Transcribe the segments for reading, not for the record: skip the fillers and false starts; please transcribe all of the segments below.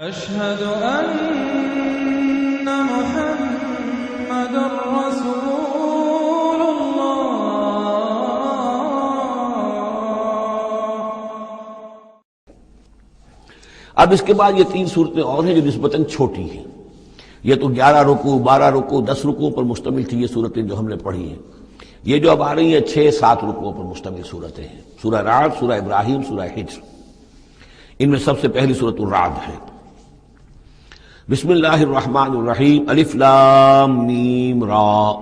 أشهد أن محمد رسول الله. اب اس کے بعد یہ 3 صورتیں اور ہیں جو نسبتاً چھوٹی ہیں. یہ تو 11 رکوع 12 رکوع 10 رکوعوں پر مشتمل تھی یہ صورتیں جو ہم نے پڑھی ہیں. یہ جو اب آ رہی ہیں 6-7 رکوعوں پر مشتمل صورتیں ہیں. سورہ رعد، سورہ ابراہیم، سورہ حجر. ان میں سب سے پہلی سورۃ الرعد ہے. بسم اللہ الرحمن الرحیم. الف لام میم را.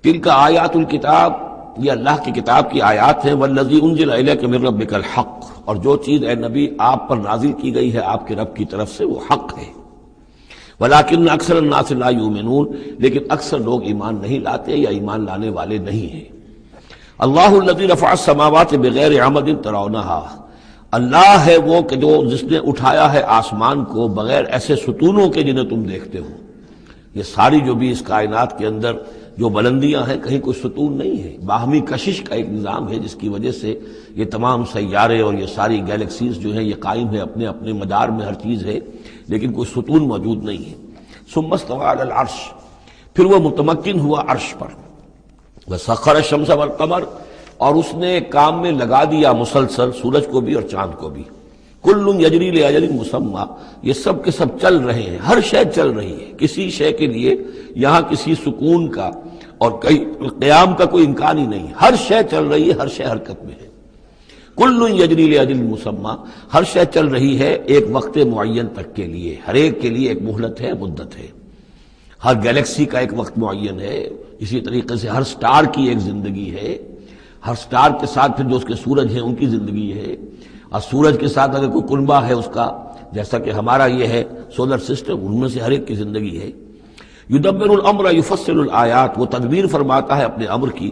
تلک آیات الکتاب، یہ اللہ کی کتاب کی آیات ہیں. والذی انزل الیک من ربک الحق، اور جو چیز اے نبی آپ پر نازل کی گئی ہے آپ کے رب کی طرف سے وہ حق ہے. ولکن اکثر الناس لا یؤمنون، لیکن اکثر لوگ ایمان نہیں لاتے یا ایمان لانے والے نہیں ہیں. اللہ الذی رفع السماوات بغیر عمد ترونہا، اللہ ہے وہ کہ جو جس نے اٹھایا ہے آسمان کو بغیر ایسے ستونوں کے جنہیں تم دیکھتے ہو. یہ ساری جو بھی اس کائنات کے اندر جو بلندیاں ہیں کہیں کوئی ستون نہیں ہے، باہمی کشش کا ایک نظام ہے جس کی وجہ سے یہ تمام سیارے اور یہ ساری گیلیکسیز جو ہیں یہ قائم ہے، اپنے اپنے مدار میں ہر چیز ہے، لیکن کوئی ستون موجود نہیں ہے. ثم استوى على العرش، پھر وہ متمکن ہوا عرش پر. وسخر الشمس والقمر، اور اس نے کام میں لگا دیا مسلسل سورج کو بھی اور چاند کو بھی. کل یجری لاجل مسمى، یہ سب کے سب چل رہے ہیں، ہر شے چل رہی ہے. کسی شے کے لیے یہاں کسی سکون کا اور قیام کا کوئی امکان ہی نہیں. ہر شے چل رہی ہے، ہر شے حرکت میں ہے. کل یجری لاجل مسمى، ہر شے چل رہی ہے ایک وقت معین تک کے لیے. ہر ایک کے لیے ایک مہلت ہے، مدت ہے. ہر گیلیکسی کا ایک وقت معین ہے. اسی طریقے سے ہر سٹار کی ایک زندگی ہے. ہر سٹار کے ساتھ پھر جو اس کے سورج ہیں ان کی زندگی ہے. اور سورج کے ساتھ اگر کوئی کنبہ ہے اس کا، جیسا کہ ہمارا یہ ہے سولر سسٹم، ان میں سے ہر ایک کی زندگی ہے. یدبر الامر یفصل الآیات، وہ تدبیر فرماتا ہے اپنے امر کی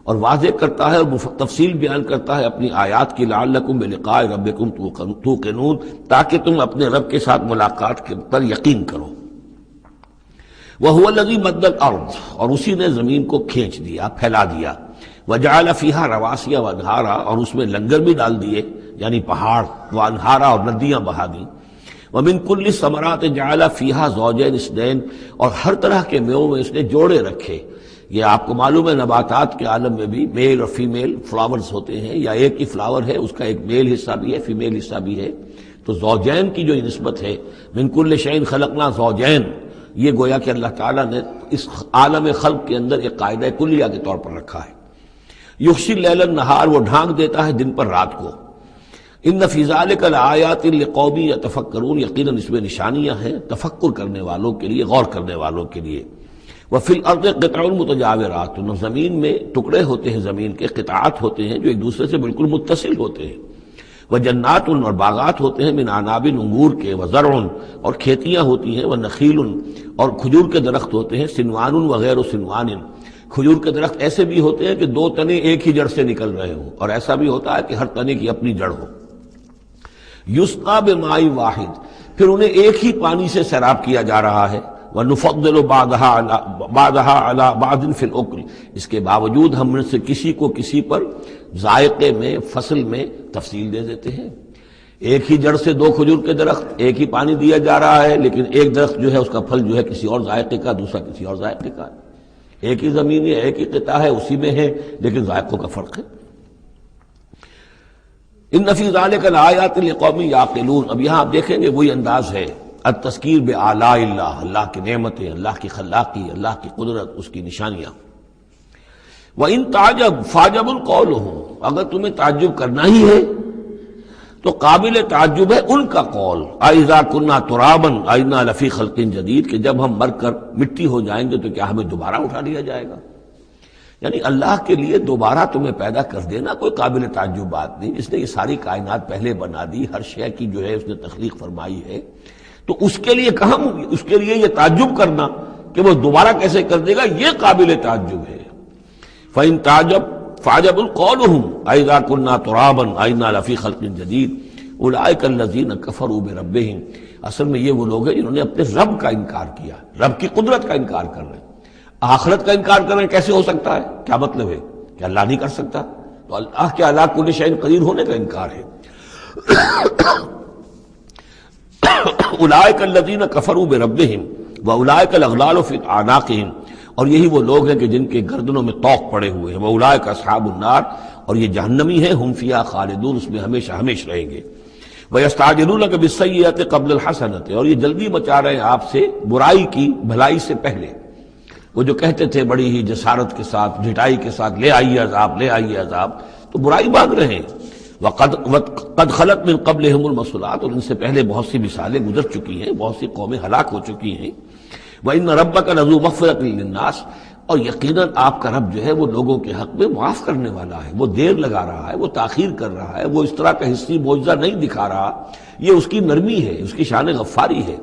اور واضح کرتا ہے اور تفصیل بیان کرتا ہے اپنی آیات کی. لعلکم بلقاء ربکم توقنون، تاکہ تم اپنے رب کے ساتھ ملاقات پر یقین کرو. وہو الذی مد الارض، اور اسی نے زمین کو کھینچ دیا، پھیلا دیا. وجعل فیہا رواسی وانہارا، اور اس میں لنگر بھی ڈال دیے یعنی پہاڑ، وانہارا اور ندیاں بہا دیں. ومن کل الثمرات جعل فیہا زوجین اثنین، اور ہر طرح کے میووں میں اس نے جوڑے رکھے. یہ آپ کو معلوم ہے نباتات کے عالم میں بھی میل اور فیمیل فلاورز ہوتے ہیں، یا ایک ہی فلاور ہے اس کا ایک میل حصہ بھی ہے فیمیل حصہ بھی ہے. تو زوجین کی جو نسبت ہے، من کل شیء خلقنا زوجین، یہ گویا کہ اللہ تعالیٰ نے اس عالم خلق کے اندر ایک قاعدہ کلیہ کے طور پر رکھا ہے. یغشی اللیل النہار، وہ ڈھانک دیتا ہے دن پر رات کو. ان فی ذلک لآیات لقوم یتفکرون، یقیناً اس میں نشانیاں ہیں تفکر کرنے والوں کے لیے، غور کرنے والوں کے لیے. وفی الارض قطع متجاورات، زمین میں ٹکڑے ہوتے ہیں، زمین کے قطعات ہوتے ہیں جو ایک دوسرے سے بالکل متصل ہوتے ہیں. وجنات، اور باغات ہوتے ہیں، من عناب، انگور کے، وزرع، اور کھیتیاں ہوتی ہیں، ونخیل، اور کھجور کے درخت ہوتے ہیں، سنوان وغیر سنوان، کھجور کے درخت ایسے بھی ہوتے ہیں کہ 2 تنے ایک ہی جڑ سے نکل رہے ہوں، اور ایسا بھی ہوتا ہے کہ ہر تنے کی اپنی جڑ ہو. یسقى بماء واحد، پھر انہیں ایک ہی پانی سے سیراب کیا جا رہا ہے. ونفضل بعضها على بعض في الاكل، اس کے باوجود ہم میں سے کسی کو کسی پر ذائقے میں، فصل میں تفصیل دے دیتے ہیں. ایک ہی جڑ سے 2 کھجور کے درخت، ایک ہی پانی دیا جا رہا ہے، لیکن ایک درخت جو ہے اس کا پھل جو ہے کسی اور ذائقے کا، دوسرا کسی اور ذائقے کا. ایک ہی زمین ہے، ایک ہی قطعہ ہے، اسی میں ہے، لیکن ذائقوں کا فرق ہے. ان فی ذلک لآیات لقوم یعقلون. اب یہاں آپ دیکھیں گے وہی انداز ہے، التذکیر بآلاء اللہ، اللہ کی نعمتیں، اللہ کی خلاقی، اللہ کی قدرت، اس کی نشانیاں. وَإِن تَعْجَبْ فَعْجَبٌ قَوْلُهُ، اگر تمہیں تعجب کرنا ہی ہے تو قابل تعجب ہے ان کا قول. اَإِذَا كُنَّا تُرَابًا أَإِنَّا لَفِي خَلْقٍ جَدِيدٍ، کہ جب ہم مر کر مٹی ہو جائیں گے تو کیا ہمیں دوبارہ اٹھا لیا جائے گا. یعنی اللہ کے لیے دوبارہ تمہیں پیدا کر دینا کوئی قابل تعجب بات نہیں. اس نے یہ ساری کائنات پہلے بنا دی، ہر شے کی جو ہے اس نے تخلیق فرمائی ہے، تو اس کے لیے کہاں، اس کے لیے یہ تعجب کرنا کہ وہ دوبارہ کیسے کر دے گا، یہ قابل تعجب ہے. فَإِن تَعْجَبْ فَعْجَبٌ قَوْلُهُمْ أَإِذَا كُنَّا تُرَابًا أَإِنَّا لَفِي خَلْقٍ جَدِيدٍ أُولَٰئِكَ الَّذِينَ كَفَرُوا بِرَبِّهِمْ. اصل میں یہ وہ لوگ ہیں جنہوں نے اپنے رب کا انکار کیا، رب کی قدرت کا انکار کر رہے ہیں. آخرت کا انکار کرنا کیسے ہو سکتا ہے؟ کیا مطلب ہے کہ اللہ نہیں کر سکتا؟ تو اللہ کے علی کل شیء قدیر ہونے کا انکار ہے. اولئک الذین کفروا بربہم واولئک الاغلال فی اعناقہم، اور یہی وہ لوگ ہیں کہ جن کے گردنوں میں طوق پڑے ہوئے ہیں، واولئک اصحاب النار، اور یہ جہنمی ہیں، ہم فیہا خالدون، اس میں ہمیشہ ہمیشہ رہیں گے۔ وَيَسْتَعْجِلُونَكَ بِالسَّيِّئَةِ قَبْلَ الْحَسَنَةِ، اور یہ جلدی مچا رہے ہیں آپ سے برائی کی بھلائی سے پہلے۔ وہ جو کہتے تھے بڑی ہی جسارت کے ساتھ، ڈھٹائی کے ساتھ، لے آئیے عذاب، لے آئیے عذاب، تو برائی مانگ رہے ہیں۔ قد خلت من قبلہم المثلات، اور ان سے پہلے بہت سی مثالیں گزر چکی ہیں، بہت سی قومیں ہلاک ہو چکی ہیں۔ وَإِنَّ رَبَّكَ لَذُو مَغْفِرَةٍ لِلنَّاسِ، اور یقیناً آپ کا رب جو ہے وہ لوگوں کے حق میں معاف کرنے والا ہے، وہ دیر لگا رہا ہے، وہ تاخیر کر رہا ہے، وہ اس طرح کا حصی معجزہ نہیں دکھا رہا، یہ اس کی نرمی ہے، اس کی شان غفاری ہے۔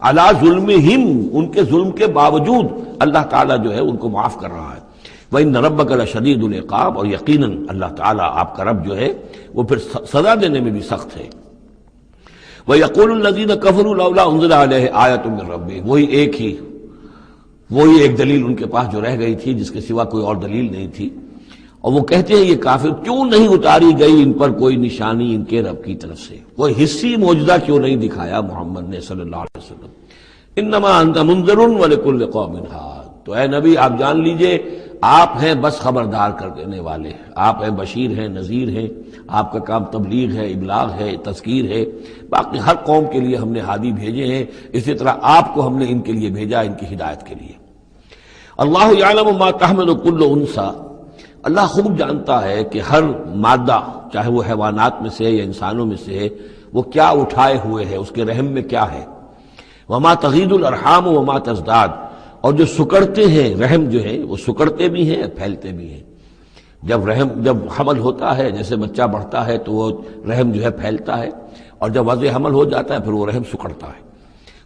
علی ظلمہم، ان کے ظلم کے باوجود اللہ تعالیٰ جو ہے ان کو معاف کر رہا ہے۔ وَإِنَّ رَبَّكَ لَشَدِيدُ الْعِقَابِ، اور یقیناً اللہ تعالیٰ آپ کا رب جو ہے وہ پھر سزا دینے میں بھی سخت ہے۔ وَيَقُولُ الَّذِينَ كَفَرُوا لَوْلَا أُنزِلَ عَلَيْهِ آيَةٌ مِّن رَّبِّهِ، وہی ایک دلیل ان کے پاس جو رہ گئی تھی، جس کے سوا کوئی اور دلیل نہیں تھی، اور وہ کہتے ہیں یہ کافر، کیوں نہیں اتاری گئی ان پر کوئی نشانی ان کے رب کی طرف سے، کوئی حصی معجزہ کیوں نہیں دکھایا محمد نے صلی اللہ علیہ وسلم۔ انما انت منذر ولکل قوم ہاد، تو اے نبی آپ جان لیجئے آپ ہیں بس خبردار کر دینے والے، آپ ہیں بشیر ہیں، نذیر ہیں، آپ کا کام تبلیغ ہے، ابلاغ ہے، تذکیر ہے، باقی ہر قوم کے لیے ہم نے ہادی بھیجے ہیں، اسی طرح آپ کو ہم نے ان کے لیے بھیجا، ان کی ہدایت کے لیے۔ اللہ یعلم ما تحمل کل انثی، اللہ خوب جانتا ہے کہ ہر مادہ، چاہے وہ حیوانات میں سے ہے یا انسانوں میں سے ہے، وہ کیا اٹھائے ہوئے ہے، اس کے رحم میں کیا ہے۔ وما تغید الارحام وما تزداد، اور جو سکڑتے ہیں رحم جو ہے وہ سکڑتے بھی ہیں پھیلتے بھی ہیں۔ جب حمل ہوتا ہے، جیسے بچہ بڑھتا ہے تو وہ رحم جو ہے پھیلتا ہے، اور جب وضع حمل ہو جاتا ہے پھر وہ رحم سکڑتا ہے۔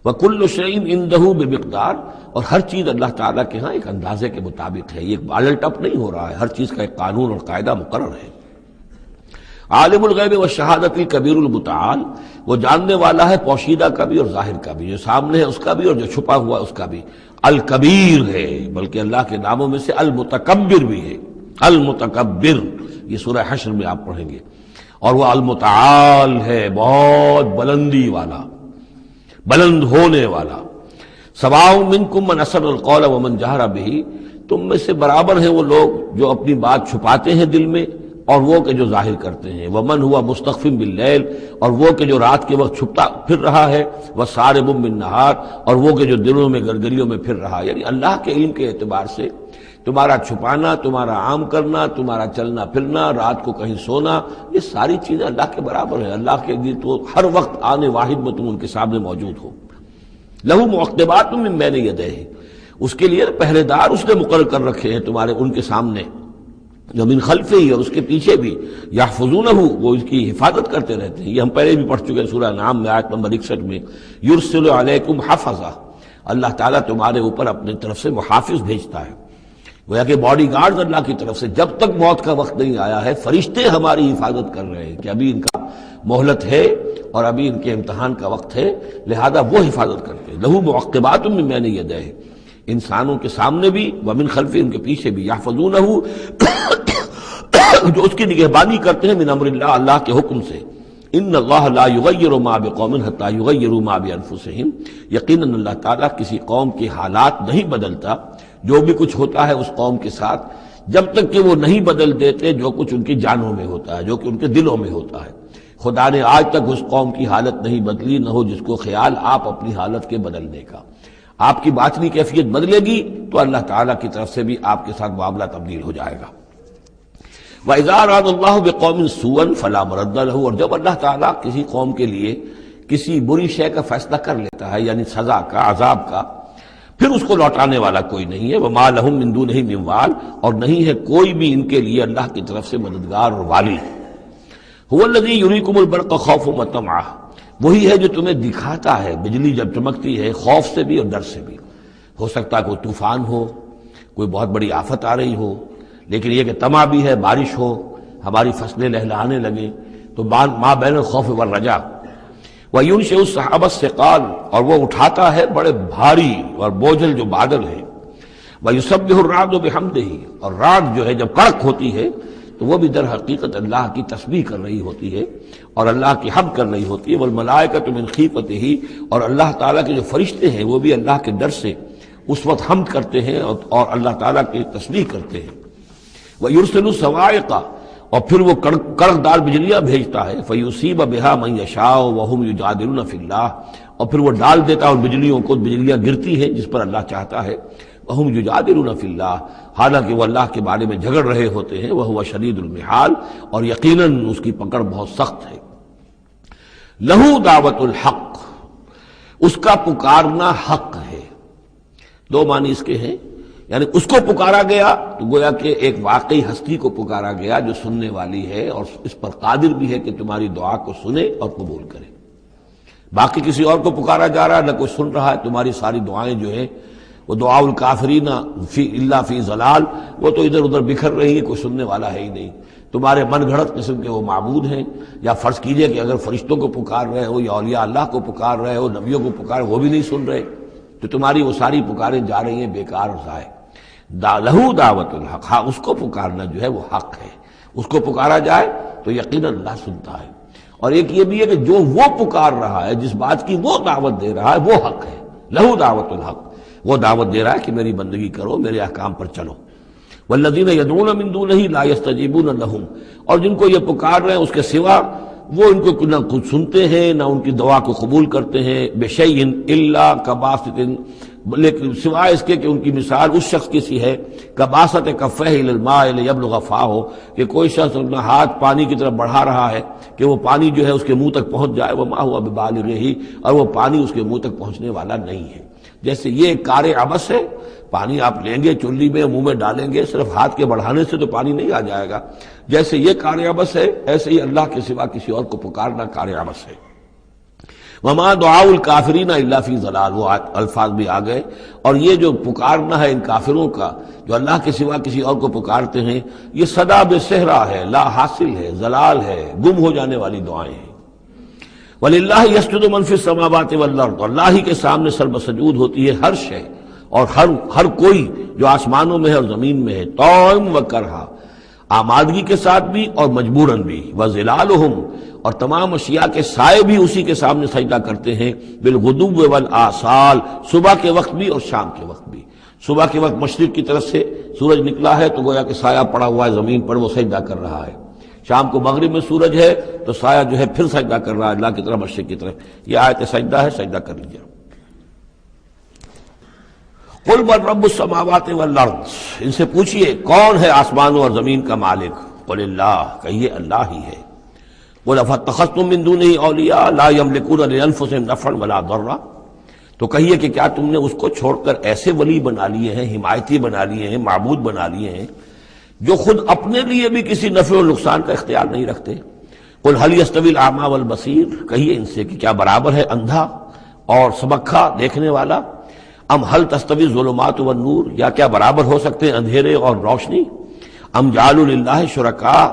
وَكُلُّ شَيْءٍ عِندَهُ بِمِقْدَارٍ، اور ہر چیز اللہ تعالیٰ کے ہاں ایک اندازے کے مطابق ہے، یہ الٹ اپ نہیں ہو رہا ہے، ہر چیز کا ایک قانون اور قاعدہ مقرر ہے۔ عالم الغیب والشہادۃ الکبیر المتعال، وہ جاننے والا ہے پوشیدہ کا بھی اور ظاہر کا بھی، جو سامنے ہے اس کا بھی اور جو چھپا ہوا ہے اس کا بھی۔ الکبیر ہے، بلکہ اللہ کے ناموں میں سے المتکبر بھی ہے، المتکبر، یہ سورہ حشر میں آپ پڑھیں گے۔ اور وہ المتعال ہے، بہت بلندی والا، بلند ہونے والا۔ سواء منکم من اسر القول ومن جہر بہ، تم میں سے برابر ہیں وہ لوگ جو اپنی بات چھپاتے ہیں دل میں اور وہ کہ جو ظاہر کرتے ہیں۔ ومن ہوا مستخف باللیل، اور وہ کہ جو رات کے وقت چھپتا پھر رہا ہے، وسارب بالنہار، اور وہ کہ جو دنوں میں گرگریوں میں پھر رہا ہے۔ یعنی اللہ کے علم کے اعتبار سے تمہارا چھپانا، تمہارا عام کرنا، تمہارا چلنا پھرنا، رات کو کہیں سونا، یہ ساری چیزیں اللہ کے برابر ہیں۔ اللہ کے لیے تو ہر وقت آنے واحد میں تم ان کے سامنے موجود ہو۔ لہو معقبات من بین یدیہ، اس کے لیے پہرے دار اس نے مقرر کر رکھے ہیں تمہارے ان کے سامنے، جو من خلفہ ہی، اور اس کے پیچھے بھی، یحفظونہ، وہ اس کی حفاظت کرتے رہتے ہیں۔ یہ ہم پہلے بھی پڑھ چکے ہیں سورہ انعام میں آیت نمبر 61 میں، یرسل علیکم حفظہ، اللہ تعالیٰ تمہارے اوپر اپنی طرف سے محافظ بھیجتا ہے۔ گویا کہ باڈی گارڈز اللہ کی طرف سے، جب تک موت کا وقت نہیں آیا ہے فرشتے ہماری حفاظت کر رہے ہیں کہ ابھی ان کا مہلت ہے اور ابھی ان کے امتحان کا وقت ہے، لہذا وہ حفاظت کرتے ہیں۔ لہو معقبات من بین یدیہ، انسانوں کے سامنے بھی، ومن خلفہ، ان کے پیچھے بھی، یحفظونہ، جو اس کی نگہبانی کرتے ہیں، من امر اللہ، اللہ کے حکم سے۔ ان اللہ لا یغیر ما بقوم حتی یغیروا ما بانفسہم، یقیناً اللہ تعالیٰ کسی قوم کے حالات نہیں بدلتا، جو بھی کچھ ہوتا ہے اس قوم کے ساتھ، جب تک کہ وہ نہیں بدل دیتے جو کچھ ان کی جانوں میں ہوتا ہے، جو کہ ان کے دلوں میں ہوتا ہے۔ خدا نے آج تک اس قوم کی حالت نہیں بدلی، نہ ہو جس کو خیال آپ اپنی حالت کے بدلنے کا۔ آپ کی باطنی کیفیت بدلے گی تو اللہ تعالیٰ کی طرف سے بھی آپ کے ساتھ معاملہ تبدیل ہو جائے گا۔ وَإِذَا أَرَادَ اللَّهُ بِقَوْمٍ سُوءًا فَلَا مَرَدَّ لَهُ، اور جب اللہ تعالیٰ کسی قوم کے لیے کسی بری شے کا فیصلہ کر لیتا ہے، یعنی سزا کا، عذاب کا، پھر اس کو لوٹانے والا کوئی نہیں ہے۔ وَمَا لَهُم مِّن دُونِهِ مِّن وَالٍ، اور نہیں ہے کوئی بھی ان کے لیے اللہ کی طرف سے مددگار اور والی۔ هُوَ الَّذِي يُرِيكُمُ الْبَرْقَ خَوْفًا وَطَمَعًا، وہی ہے جو تمہیں دکھاتا ہے بجلی جب چمکتی ہے، خوف سے بھی اور ڈر سے بھی۔ ہو سکتا ہے کوئی طوفان ہو، کوئی بہت بڑی آفت آ رہی ہو، لیکن یہ کہ طمع بھی ہے، بارش ہو، ہماری فصلیں لہلہانے لگیں، تو ما بین الخوف والرجا۔ وَيُنشِئُ السَّحَابَ الثِّقَالَ، اور وہ اٹھاتا ہے بڑے بھاری اور بوجھل جو بادل ہیں۔ وَيُسَبِّحُ الرَّعْدُ بِحَمْدِهِ، اور راگ جو ہے جب کڑک ہوتی ہے تو تو وہ بھی در حقیقت اللہ کی تسبیح کر رہی ہوتی ہے اور اللہ کی حمد کر رہی ہوتی ہے. والملائکۃ من خیفتہ، اور اللہ تعالیٰ کے جو فرشتے ہیں وہ بھی اللہ کے ڈر سے اس وقت حمد کرتے ہیں اور اللہ تعالیٰ کی تسبیح کرتے ہیں. وَيُرْسِلُ الصَّوَاعِقَ، اور پھر وہ کڑکدار بجلیاں بھیجتا ہے. فَيُصِيبَ بِهَا مَن يَشَاءُ وَهُمْ يُجَادِلُونَ فِي اللَّهِ، اور پھر وہ ڈال دیتا ہے ان بجلیوں کو، بجلیاں گرتی ہیں جس پر اللہ چاہتا ہے. وَهُمْ يُجَادِلُونَ فِي اللَّهِ، حالانکہ وہ اللہ کے بارے میں جھگڑ رہے ہوتے ہیں. وَهُوَ شَدِيدُ الْمِحَالِ، اور یقیناً اس کی پکڑ بہت سخت ہے. لَهُ دعوت الحق، اس کا پکارنا حق ہے. دو معنی اس کے ہیں، یعنی اس کو پکارا گیا تو گویا کہ ایک واقعی ہستی کو پکارا گیا جو سننے والی ہے اور اس پر قادر بھی ہے کہ تمہاری دعا کو سنے اور قبول کرے. باقی کسی اور کو پکارا جا رہا ہے، نہ کوئی سن رہا ہے. تمہاری ساری دعائیں جو ہیں وہ دعاء الکافرین فی الا فی ضلال، وہ تو ادھر ادھر بکھر رہی ہے، کوئی سننے والا ہے ہی نہیں. تمہارے من گھڑت قسم کے وہ معبود ہیں. یا فرض کیجئے کہ اگر فرشتوں کو پکار رہے ہو یا اولیاء اللہ کو پکار رہے ہو، نبیوں کو پکار، وہ بھی نہیں سن رہے، تو تمہاری وہ ساری پکاریں جا رہی ہیں بیکار اور ضائع. لہو دعوت الحق، ہاں اس کو پکارنا جو ہے وہ حق ہے. اس کو پکارا جائے تو یقیناً اللہ سنتا ہے. اور ایک یہ بھی ہے کہ جو وہ پکار رہا ہے، جس بات کی وہ دعوت دے رہا ہے، وہ حق ہے. لہو دعوت الحق، وہ دعوت دے رہا ہے کہ میری بندگی کرو، میرے احکام پر چلو. والذین یدعون من دونہ لا یستجیبون لہم، اور جن کو یہ پکار رہے ہیں اس کے سوا وہ ان کو نہ کچھ سنتے ہیں نہ ان کی دعا کو قبول کرتے ہیں. بشیء الا کباسط، لیکن سوائے اس کے کہ ان کی مثال اس شخص کی سی ہے کباسط کفہ الی الماء لیبلغ فاہ، کہ کوئی شخص اپنا ہاتھ پانی کی طرف بڑھا رہا ہے کہ وہ پانی جو ہے اس کے منہ تک پہنچ جائے. وما هو ببالغہ، اور وہ پانی اس کے منہ تک پہنچنے والا نہیں ہے. جیسے یہ ایک کار عبث ہے، پانی آپ لیں گے چلی میں منہ میں ڈالیں گے، صرف ہاتھ کے بڑھانے سے تو پانی نہیں آ جائے گا. جیسے یہ کار عبث ہے، ایسے ہی اللہ کے سوا کسی اور کو پکارنا کار عبث ہے. وما دعاء الکافرین الا فی ضلال، وہ الفاظ بھی آ گئے. اور یہ جو پکارنا ہے ان کافروں کا جو اللہ کے سوا کسی اور کو پکارتے ہیں، یہ صدا بے صحرا ہے، لا حاصل ہے، ضلال ہے، گم ہو جانے والی دعائیں ہیں. وَلِلَّهِ يَسْجُدُ مَن فِي السَّمَاوَاتِ وَالْأَرْضِ، اللہ ہی کے سامنے سربسجود ہوتی ہے ہر شے اور ہر کوئی جو آسمانوں میں ہے اور زمین میں ہے. طوعاً وکرہا، آمادگی کے ساتھ بھی اور مجبوراً بھی. وَظِلَالُهُمْ، اور تمام اشیاء کے سائے بھی اسی کے سامنے سجدہ کرتے ہیں. بالغدو والآصال، صبح کے وقت بھی اور شام کے وقت بھی. صبح کے وقت مشرق کی طرف سے سورج نکلا ہے تو گویا کہ سایہ پڑا ہوا ہے زمین پر، وہ سجدہ کر رہا ہے. شام کو مغرب میں سورج ہے تو سایہ جو ہے پھر سجدہ کر رہا ہے اللہ کی طرف، مشرق کی طرف. یہ آیت سجدہ ہے، سجدہ کر لیجیے. قل من رب السماوات والارض، ان سے پوچھئے کون ہے آسمانوں اور زمین کا مالک. قل اللہ، کہیے اللہ ہی ہے. قل افاتخذتم من دونہ اولیاء لا یملکون لانفسہم نفعا ولا ضرا، تو کہیے کہ کیا تم نے اس کو چھوڑ کر ایسے ولی بنا لیے ہیں، حمایتی بنا لیے ہیں، معبود بنا لیے ہیں جو خود اپنے لیے بھی کسی نفع و نقصان کا اختیار نہیں رکھتے. قل هل يستوي الاعمى والبصير، کہیے ان سے کہ کیا برابر ہے اندھا اور سبکھا دیکھنے والا. ام هل تستوي الظلمات والنور، یا کیا برابر ہو سکتے ہیں اندھیرے اور روشنی. ام جعلوا للہ شرکاء،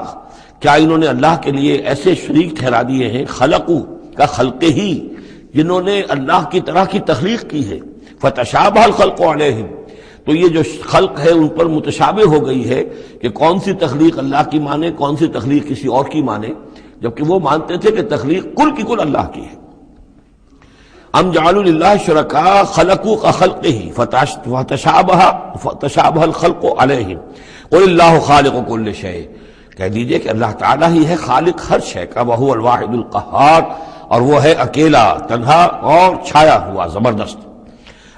کیا انہوں نے اللہ کے لیے ایسے شریک ٹھہرا دیے ہیں. خلقوا کا خلق ہی، جنہوں نے اللہ کی طرح کی تخلیق کی ہے. فتشابہ الخلق علیہم، تو یہ جو خلق ہے ان پر متشابہ ہو گئی ہے کہ کون سی تخلیق اللہ کی مانے، کون سی تخلیق کسی اور کی مانے، جبکہ وہ مانتے تھے کہ تخلیق کل کی کل اللہ کی ہے. ام جعلوا للہ شرکاء خلقوا كخلقہ فتشابہ الخلق علیہم. قل اللہ خالق کل شیء، کہہ دیجئے کہ اللہ تعالیٰ ہی ہے خالق ہر شے کا. وہو الواحد القہار، اور وہ ہے اکیلا، تنہا اور چھایا ہوا زبردست.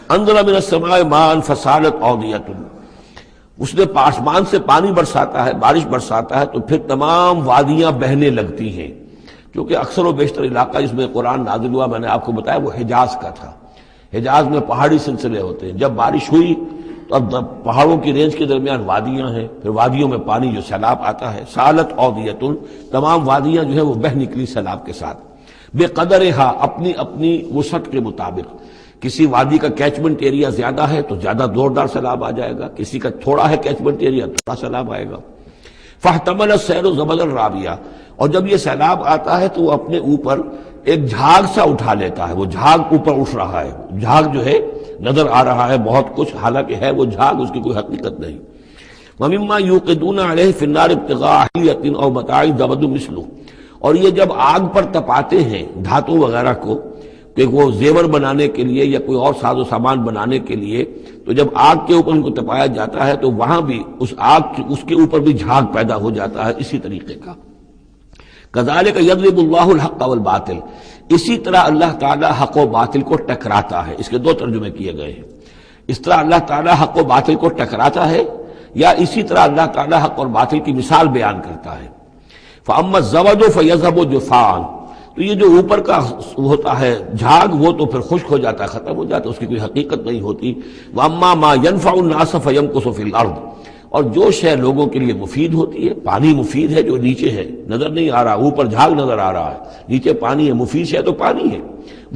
انزل من السماء ماء فسالت اودیۃ، اس نے آسمان سے پانی برساتا ہے، بارش برساتا ہے تو پھر تمام وادیاں بہنے لگتی ہیں. کیونکہ اکثر و بیشتر علاقہ جس میں قرآن نازل ہوا میں نے آپ کو بتایا وہ حجاز کا تھا. حجاز میں پہاڑی سلسلے ہوتے ہیں. جب بارش ہوئی تو اب پہاڑوں کی رینج کے درمیان وادیاں ہیں، پھر وادیوں میں پانی جو سیلاب آتا ہے. سالت اودیۃ، تمام وادیاں جو ہیں وہ بہہ نکلی سیلاب کے ساتھ. بے قدرہا، اپنی اپنی وسعت کے مطابق. کسی وادی کا کیچمنٹ ایریا زیادہ ہے تو زیادہ زوردار سیلاب آ جائے گا، کسی کا تھوڑا ہے کیچمنٹ ایریا تھوڑا سیلاب آئے گا. فاحتمل السیل زبدا رابیہ، اور جب یہ سیلاب آتا ہے تو وہ اپنے اوپر ایک جھاگ سا اٹھا لیتا ہے. وہ جھاگ اوپر اٹھ رہا ہے، جھاگ جو ہے نظر آ رہا ہے بہت کچھ، حالانکہ ہے وہ جھاگ، اس کی کوئی حقیقت نہیں. وَمِمَّا يُوقِدُونَ عَلَيْهِ فِي النَّارِ ابْتِغَاءَ حِلْيَةٍ أَوْ مَتَاعٍ زَبَدٌ مِثْلُهُ، اور یہ جب آگ پر تپاتے ہیں دھاتوں وغیرہ کو کہ وہ زیور بنانے کے لیے یا کوئی اور ساز و سامان بنانے کے لیے، تو جب آگ کے اوپر ان کو تپایا جاتا ہے تو وہاں بھی اس کے اوپر بھی جھاگ پیدا ہو جاتا ہے اسی طریقے کا۔ کذالک یضرب اللہ الحق والباطل، اسی طرح اللہ تعالیٰ حق و باطل کو ٹکراتا ہے۔ اس کے دو ترجمے کیے گئے ہیں، اس طرح اللہ تعالیٰ حق و باطل کو ٹکراتا ہے، یا اسی طرح اللہ تعالیٰ حق اور باطل کی مثال بیان کرتا ہے۔ فَأَمَّا الزَّبَدُ فَيَذْهَبُ جُفَاءً، تو یہ جو اوپر کا ہوتا ہے جھاگ وہ تو پھر خشک ہو جاتا ہے، ختم ہو جاتا ہے، اس کی کوئی حقیقت نہیں ہوتی۔ وَأَمَّا مَا يَنْفَعُ النَّاسَ فَيَمْكُثُ فِي الْأَرْضِ، اور جو شے لوگوں کے لیے مفید ہوتی ہے، پانی مفید ہے جو نیچے ہے نظر نہیں آ رہا، اوپر جھاگ نظر آ رہا ہے، نیچے پانی ہے، مفید شے تو پانی ہے،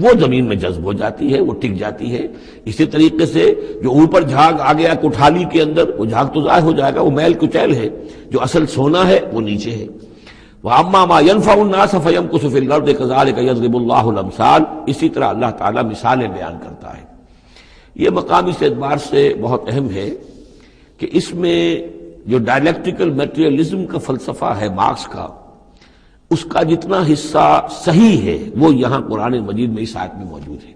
وہ زمین میں جذب ہو جاتی ہے، وہ ٹک جاتی ہے۔ اسی طریقے سے جو اوپر جھاگ آ گیا کٹھالی کے اندر، وہ جھاگ تو ضائع ہو جائے گا، وہ میل کچیل ہے، جو اصل سونا ہے وہ نیچے ہے۔ وَأَمَّا مَا يَنْفَعُ النَّاسَ فَيَمْكُثُ فِي الْأَرْضِ كَذَلِكَ يَضْرِبُ اللَّهُ الْأَمْثَالَ، اسی طرح اللہ تعالیٰ مثالیں بیان کرتا ہے۔ یہ مقام اس اعتبار سے بہت اہم ہے کہ اس میں جو ڈائلیکٹیکل میٹریلزم کا فلسفہ ہے مارکس کا، اس کا جتنا حصہ صحیح ہے وہ یہاں قرآن مجید میں اس آیت میں موجود ہے۔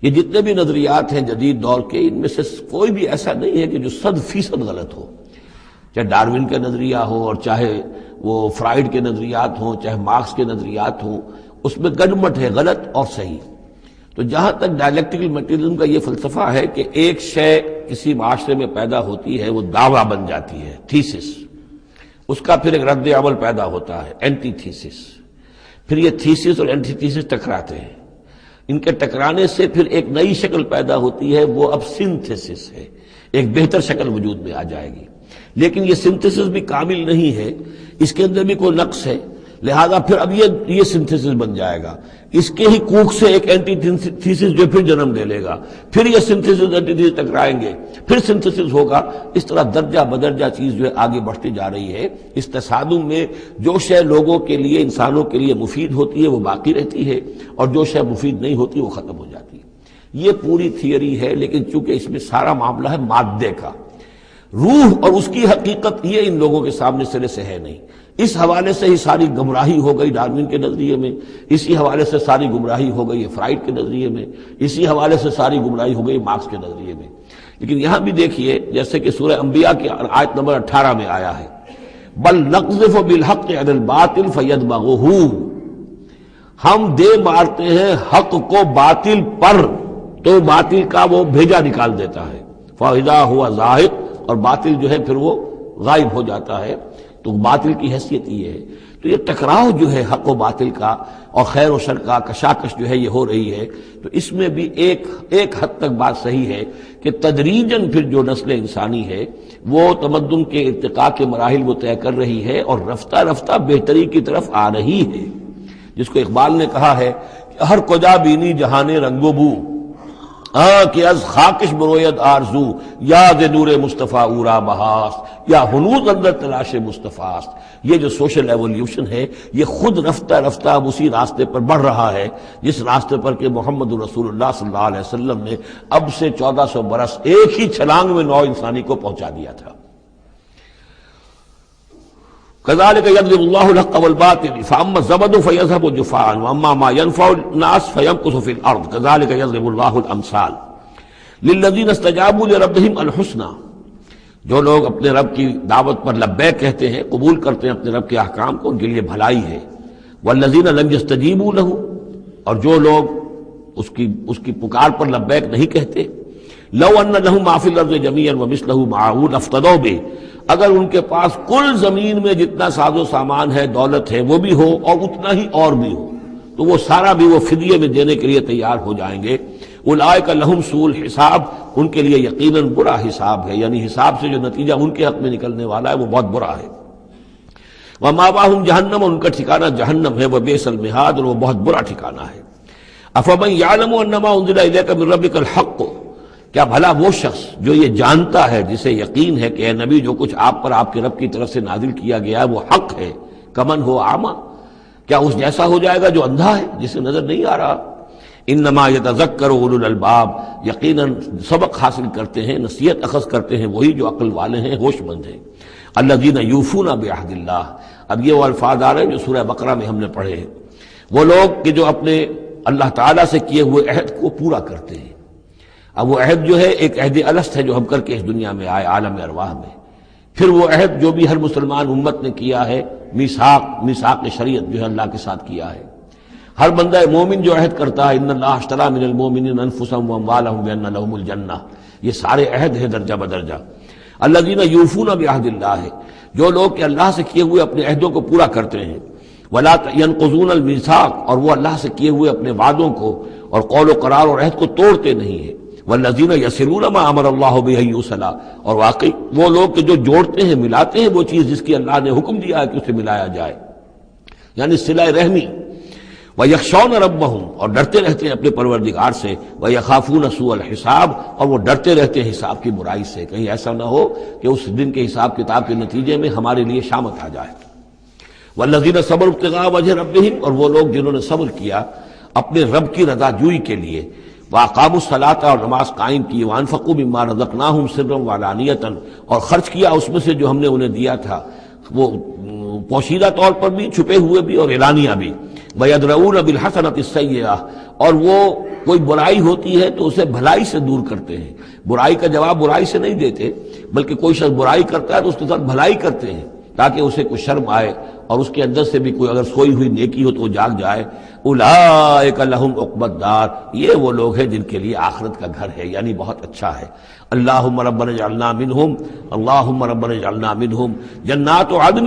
یہ جتنے بھی نظریات ہیں جدید دور کے، ان میں سے کوئی بھی ایسا نہیں ہے کہ جو 100% غلط ہو، چاہے ڈارون کا نظریہ ہو اور چاہے وہ فرائیڈ کے نظریات ہوں، چاہے مارکس کے نظریات ہوں، اس میں گڈمٹ ہے غلط اور صحیح۔ تو جہاں تک ڈائلیکٹیکل میٹریلزم کا یہ فلسفہ ہے کہ ایک شے کسی معاشرے میں پیدا ہوتی ہے، وہ دعویٰ بن جاتی ہے، تھیسس، اس کا پھر ایک رد عمل پیدا ہوتا ہے، اینٹی تھیسس، پھر یہ تھیسس اور اینٹی تھیسس ٹکراتے ہیں، ان کے ٹکرانے سے پھر ایک نئی شکل پیدا ہوتی ہے، وہ اب سنتھسس ہے، ایک بہتر شکل وجود میں آ جائے گی۔ لیکن یہ سنتھسس بھی کامل نہیں ہے، اس کے اندر بھی کوئی نقص ہے، لہذا پھر اب یہ سنتھسس بن جائے گا، اس کے ہی کوکھ سے ایک اینٹی تھیسس جو پھر جنم لے لے گا، پھر یہ سنتھسس اینٹی تھیسس ٹکرائیں گے، پھر سنتھسس ہوگا، اس طرح درجہ بدرجہ چیز جو ہے آگے بڑھتی جا رہی ہے۔ اس تصادم میں جو شے لوگوں کے لیے، انسانوں کے لیے مفید ہوتی ہے وہ باقی رہتی ہے، اور جو شے مفید نہیں ہوتی وہ ختم ہو جاتی ہے۔ یہ پوری تھیوری ہے، لیکن چونکہ اس میں سارا معاملہ ہے مادے کا، روح اور اس کی حقیقت یہ ان لوگوں کے سامنے سرے سے ہے نہیں۔ اس حوالے سے ہی ساری گمراہی ہو گئی ڈارون کے نظریے میں، اسی حوالے سے ساری گمراہی ہو گئی فرائیڈ کے نظریے میں، اسی حوالے سے ساری گمراہی ہو گئی مارکس کے نظریے میں۔ لیکن یہاں بھی دیکھیے، جیسے کہ سورہ انبیاء کی آیت نمبر 18 میں آیا ہے، بل نقذف بالحق علی الباطل فیدمغہ، ہم دے مارتے ہیں حق کو باطل پر تو باطل کا وہ بھیجا نکال دیتا ہے، فاذا ہوا زاہق، اور باطل جو ہے پھر وہ غائب ہو جاتا ہے۔ تو باطل کی حیثیت یہ ہے۔ تو یہ ٹکراؤ جو ہے حق و باطل کا اور خیر و شر کا کشاکش جو ہے یہ ہو رہی ہے، تو اس میں بھی ایک حد تک بات صحیح ہے کہ تدریجاً پھر جو نسل انسانی ہے وہ تمدن کے ارتقاء کے مراحل وہ طے کر رہی ہے اور رفتہ رفتہ بہتری کی طرف آ رہی ہے، جس کو اقبال نے کہا ہے کہ ہر کجا بینی جہان رنگ و بو، کہ از خاکش بروید آرزو، یاد نور مصطفیٰ اورا بہاست، یا ہنوز اندر تلاش مصطفیٰست۔ یہ جو سوشل ایولیوشن ہے یہ خود رفتہ رفتہ اب اسی راستے پر بڑھ رہا ہے جس راستے پر کہ محمد رسول اللہ صلی اللہ علیہ وسلم نے اب سے 1400 برس ایک ہی چھلانگ میں نوع انسانی کو پہنچا دیا تھا۔ كذلك يضرب الله الحق والباطل فأما الزبد فيذهب جفاء وأما ما ينفع الناس فيمكث في الأرض كذلك يضرب الله الأمثال للذين استجابوا لربهم الحسنى، جو لوگ اپنے رب کی دعوت پر لبیک کہتے ہیں، قبول کرتے ہیں اپنے رب کے احکام کو، ان کے لیے بھلائی ہے۔ والذین لم يستجیبوا له، اور جو لوگ اس کی پکار پر لبیک نہیں کہتے، لو ان لهم ما في الارض جميعا ومثله معه لافتدوا به، اگر ان کے پاس کل زمین میں جتنا ساز و سامان ہے، دولت ہے، وہ بھی ہو اور اتنا ہی اور بھی ہو، تو وہ سارا بھی وہ فدیے میں دینے کے لیے تیار ہو جائیں گے۔ اولئک لهم سوء الحساب، ان کے لیے یقیناً برا حساب ہے، یعنی حساب سے جو نتیجہ ان کے حق میں نکلنے والا ہے وہ بہت برا ہے۔ ومأواہم جہنم، ان کا ٹھکانہ جہنم ہے، وبئس المہاد، اور وہ بہت برا ٹھکانہ ہے۔ افمن یعلم انما انزل الیک من ربک الحق، کیا بھلا وہ شخص جو یہ جانتا ہے، جسے یقین ہے کہ اے نبی جو کچھ آپ پر آپ کے رب کی طرف سے نازل کیا گیا ہے وہ حق ہے، کمن ہو اعمیٰ، کیا اس جیسا ہو جائے گا جو اندھا ہے، جسے نظر نہیں آ رہا؟ انما یتذکر اولو الالباب، یقیناً سبق حاصل کرتے ہیں، نصیحت اخذ کرتے ہیں وہی جو عقل والے ہیں، ہوش مند ہیں۔ الذین یوفون بعہد اللہ، اب یہ وہ الفاظ آ رہے ہیں جو سورہ بقرہ میں ہم نے پڑھے ہیں، وہ لوگ کہ جو اپنے اللہ تعالیٰ سے کیے ہوئے عہد کو پورا کرتے ہیں۔ اب وہ عہد جو ہے ایک عہد الست ہے جو ہم کر کے اس دنیا میں آئے عالم ارواح میں، پھر وہ عہد جو بھی ہر مسلمان امت نے کیا ہے، میثاق شریعت جو ہے اللہ کے ساتھ کیا ہے۔ ہر بندہ مومن جو عہد کرتا ہے، ان اللہ اشتری من المؤمنین انفسهم واموالهم بان لهم الجنہ، یہ سارے عہد ہیں درجہ بدرجہ۔ الذین یوفون بعہد اللہ، جو لوگ کہ اللہ سے کیے ہوئے اپنے عہدوں کو پورا کرتے ہیں، ولا ينقضون الميثاق، اور وہ اللہ سے کیے ہوئے اپنے وعدوں کو اور قول و قرار اور عہد کو توڑتے نہیں ہیں۔ والذین یصلون ما امر اللہ بہ ان یوصل، اور واقعی وہ لوگ کہ جو جوڑتے ہیں، ملاتے ہیں وہ چیز جس کی اللہ نے حکم دیا ہے کہ اسے ملایا جائے، یعنی صلہ رحمی۔ وَيَخْشَوْنَ رَبَّهُمْ، اور ڈرتے رہتے ہیں اپنے پروردگار سے، وَيَخَافُونَ سُوءَ الْحِسَابِ، اور وہ ڈرتے رہتے ہیں حساب کی برائی سے، کہیں ایسا نہ ہو کہ اس دن کے حساب کتاب کے نتیجے میں ہمارے لیے شامت آ جائے۔ وَالَّذِينَ صَبَرُوا ابْتِغَاءَ وَجْهِ رَبِّهِمْ، اور وہ لوگ جنہوں نے صبر کیا اپنے رب کی رضا جوئی کے لیے، وَأَقَامُوا الصَّلَاةَ، اور نماز قائم کی، وَأَنفَقُوا مِمَّا رَزَقْنَاهُمْ سِرًّا وَعَلَانِيَةً، اور خرچ کیا اس میں سے جو ہم نے انہیں دیا تھا، وہ پوشیدہ طور پر بھی، چھپے ہوئے بھی اور اعلانیہ بھی۔ وَيَدْرَؤُونَ بِالْحَسَنَةِ السَّيِّئَةَ، اور وہ کوئی برائی ہوتی ہے تو اسے بھلائی سے دور کرتے ہیں، برائی کا جواب برائی سے نہیں دیتے، بلکہ کوئی شخص برائی کرتا ہے تو اس کے ساتھ بھلائی کرتے ہیں تاکہ اسے کوئی شرم آئے اور اس کے اندر سے بھی کوئی اگر سوئی ہوئی نیکی ہو تو وہ جاگ جائے۔ اولئک لہم عقبی الدار، یہ وہ لوگ ہیں جن کے لیے آخرت کا گھر ہے، یعنی بہت اچھا ہے۔ اللہم ربنا اجعلنا منہم، اللہم ربنا اجعلنا منہم۔ جنات عدن،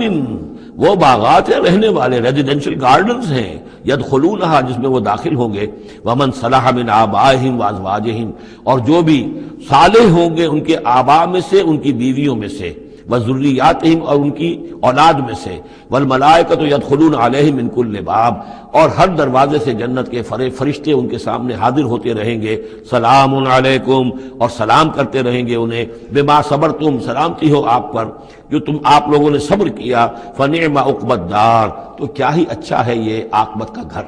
وہ باغات ہیں رہنے والے، ریزیڈینشل گارڈنز ہیں، یدخلونہا، جس میں وہ داخل ہوں گے، ومن صلح من آبائہم وازواجہم، اور جو بھی صالح ہوں گے ان کے آباء میں سے، ان کی بیویوں میں سے، وذریاتہم، اور ان کی اولاد میں سے، والملائکۃ یدخلون علیہم من کل باب، اور ہر دروازے سے جنت کے فرشتے ان کے سامنے حاضر ہوتے رہیں گے، سلام علیکم، اور سلام کرتے رہیں گے انہیں، بما صبرتم، سلامتی ہو آپ پر جو آپ لوگوں نے صبر کیا، فنعم عقبی الدار، تو کیا ہی اچھا ہے یہ عاقبت کا گھر۔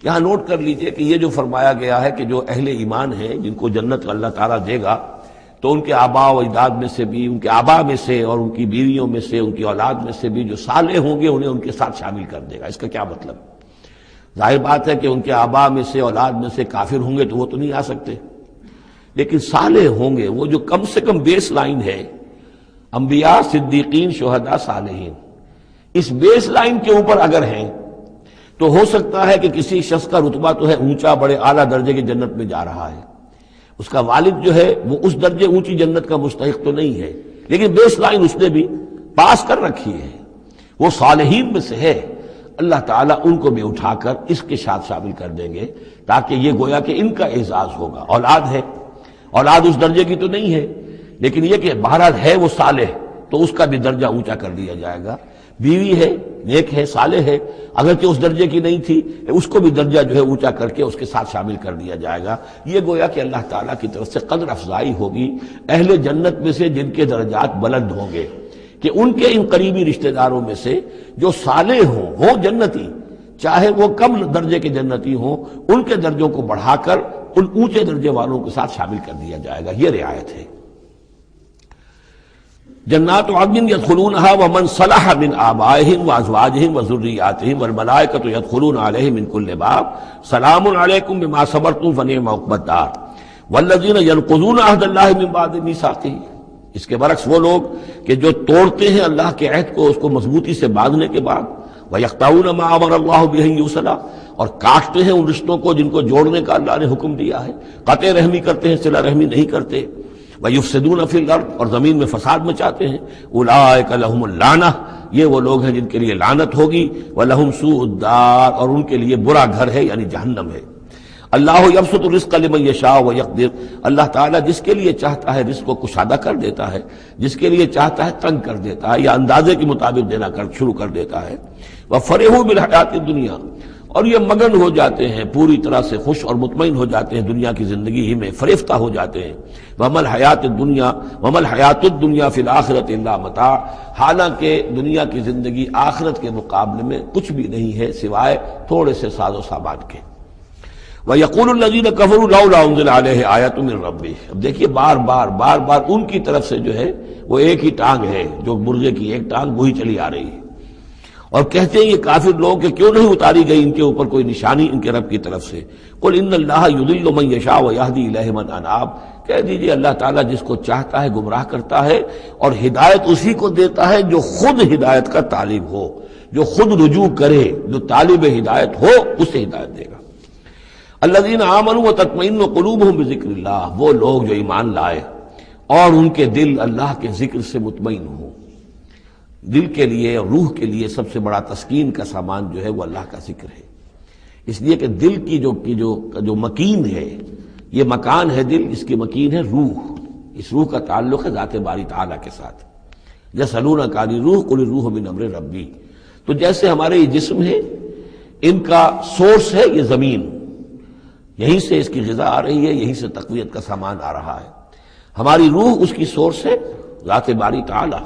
یہاں نوٹ کر لیجئے کہ یہ جو فرمایا گیا ہے کہ جو اہل ایمان ہیں جن کو جنت اللہ تعالیٰ دے گا، تو ان کے آباء و اجداد میں سے بھی، ان کے آباء میں سے اور ان کی بیویوں میں سے، ان کی اولاد میں سے بھی جو صالح ہوں گے انہیں ان کے ساتھ شامل کر دے گا۔ اس کا کیا مطلب؟ ظاہر بات ہے کہ ان کے آباء میں سے، اولاد میں سے کافر ہوں گے تو وہ تو نہیں آ سکتے، لیکن صالح ہوں گے، وہ جو کم سے کم بیس لائن ہے، انبیاء، صدیقین، شہداء، صالحین، اس بیس لائن کے اوپر اگر ہیں تو ہو سکتا ہے کہ کسی شخص کا رتبہ تو ہے اونچا، بڑے اعلیٰ درجے کی جنت میں جا رہا ہے، اس کا والد جو ہے وہ اس درجے اونچی جنت کا مستحق تو نہیں ہے، لیکن بیس لائن اس نے بھی پاس کر رکھی ہے، وہ صالحین میں سے ہے۔ اللہ تعالیٰ ان کو بھی اٹھا کر اس کے ساتھ شامل کر دیں گے، تاکہ یہ گویا کہ ان کا اعزاز ہوگا۔ اولاد ہے، اولاد اس درجے کی تو نہیں ہے، لیکن یہ کہ بہرحال ہے وہ صالح، تو اس کا بھی درجہ اونچا کر دیا جائے گا۔ بیوی ہے، نیک ہے، صالح ہے، اگرچہ اس درجے کی نہیں تھی، اس کو بھی درجہ جو ہے اونچا کر کے اس کے ساتھ شامل کر دیا جائے گا۔ یہ گویا کہ اللہ تعالیٰ کی طرف سے قدر افزائی ہوگی اہل جنت میں سے جن کے درجات بلند ہوں گے، کہ ان کے ان قریبی رشتہ داروں میں سے جو صالح ہوں جنتی، چاہے وہ کم درجے کے جنتی ہوں، ان کے درجوں کو بڑھا کر ان اونچے درجے والوں کے ساتھ شامل کر دیا جائے گا۔ یہ رعایت ہے۔ جنات عدن یدخلونہا ومن صلح من آبائہم وازواجہم وذریاتہم والملائکۃ یدخلون علیہم من کل باب سلام علیکم بما صبرتم فنعم عقبی الدار والذین ینقضون عہد اللہ من بعد میثاقہ۔ اس کے برعکس وہ لوگ کہ جو توڑتے ہیں اللہ کے عہد کو، اس کو مضبوطی سے باندھنے کے بعد، وَيَقْطَعُونَ مَا أَمَرَ اللَّهُ بِهِ أَن يُوصَلَ، اور کاٹتے ہیں ان رشتوں کو جن کو جوڑنے کا اللہ نے حکم دیا ہے، قطع رحمی کرتے ہیں، صلہ رحمی نہیں کرتے، وَيُفْسِدُونَ فِي الْأَرْضِ، اور زمین میں فساد مچاتے ہیں، أُولَٰئِكَ لَهُمُ اللَّعْنَةُ، یہ وہ لوگ ہیں جن کے لیے لعنت ہوگی، وَلَهُمْ سُوءُ الدَّارِ، اور ان کے لیے برا گھر ہے یعنی جہنم ہے۔ اللہ یبسط الرزق لمن یشاء ویقدر، اللہ تعالیٰ جس کے لیے چاہتا ہے رزق کو کشادہ کر دیتا ہے، جس کے لیے چاہتا ہے تنگ کر دیتا ہے یا اندازے کے مطابق دینا شروع کر دیتا ہے۔ وَفَرِحُوا بِالْحَيَاةِ الدُّنْيَا، اور یہ مگن ہو جاتے ہیں، پوری طرح سے خوش اور مطمئن ہو جاتے ہیں دنیا کی زندگی ہی میں، فریفتہ ہو جاتے ہیں۔ وَمَا الْحَيَاةُ الدُّنْيَا فِي الْآخِرَةِ إِلَّا مَتَاعٌ، حالانکہ دنیا کی زندگی آخرت کے مقابلے میں کچھ بھی نہیں ہے سوائے تھوڑے سے ساز و سامان کے۔ وَيَقُولُ الَّذِينَ كَفَرُوا لَوْلَا أُنزِلَ عَلَيْهِ آیَةٌ مِّن رَّبِّهِ۔ اب دیکھیے بار بار ان کی طرف سے جو ہے وہ ایک ہی ٹانگ ہے، جو مرغے کی ایک ٹانگ وہی چلی آ رہی ہے، اور کہتے ہیں یہ کافر لوگ کہ کیوں نہیں اتاری گئی ان کے اوپر کوئی نشانی ان کے رب کی طرف سے۔ قُلْ إِنَّ اللَّهَ يُضِلُّ مَن يَشَاءُ وَيَهْدِي إِلَيْهِ مَنْ أَنَابَ، کہہ دیجئے اللہ تعالیٰ جس کو چاہتا ہے گمراہ کرتا ہے، اور ہدایت اسی کو دیتا ہے جو خود ہدایت کا طالب ہو، جو خود رجوع کرے، جو طالب ہدایت ہو اسے ہدایت دے گا۔ الذین آمنوا وتطمئن قلوبهم بذکر اللہ، وہ لوگ جو ایمان لائے اور ان کے دل اللہ کے ذکر سے مطمئن ہوں۔ دل کے لیے اور روح کے لیے سب سے بڑا تسکین کا سامان جو ہے وہ اللہ کا ذکر ہے، اس لیے کہ دل کی جو مکین ہے، یہ مکان ہے دل، اس کی مکین ہے روح، اس روح کا تعلق ہے ذات باری تعالیٰ کے ساتھ۔ یسألونک عن الروح قل الروح من امر ربی، تو جیسے ہمارے یہ جسم ہے، ان کا سورس ہے یہ زمین، یہیں سے اس کی غذا آ رہی ہے، یہیں سے تقویت کا سامان آ رہا ہے۔ ہماری روح اس کی سورس ہے ذات باری تعالیٰ،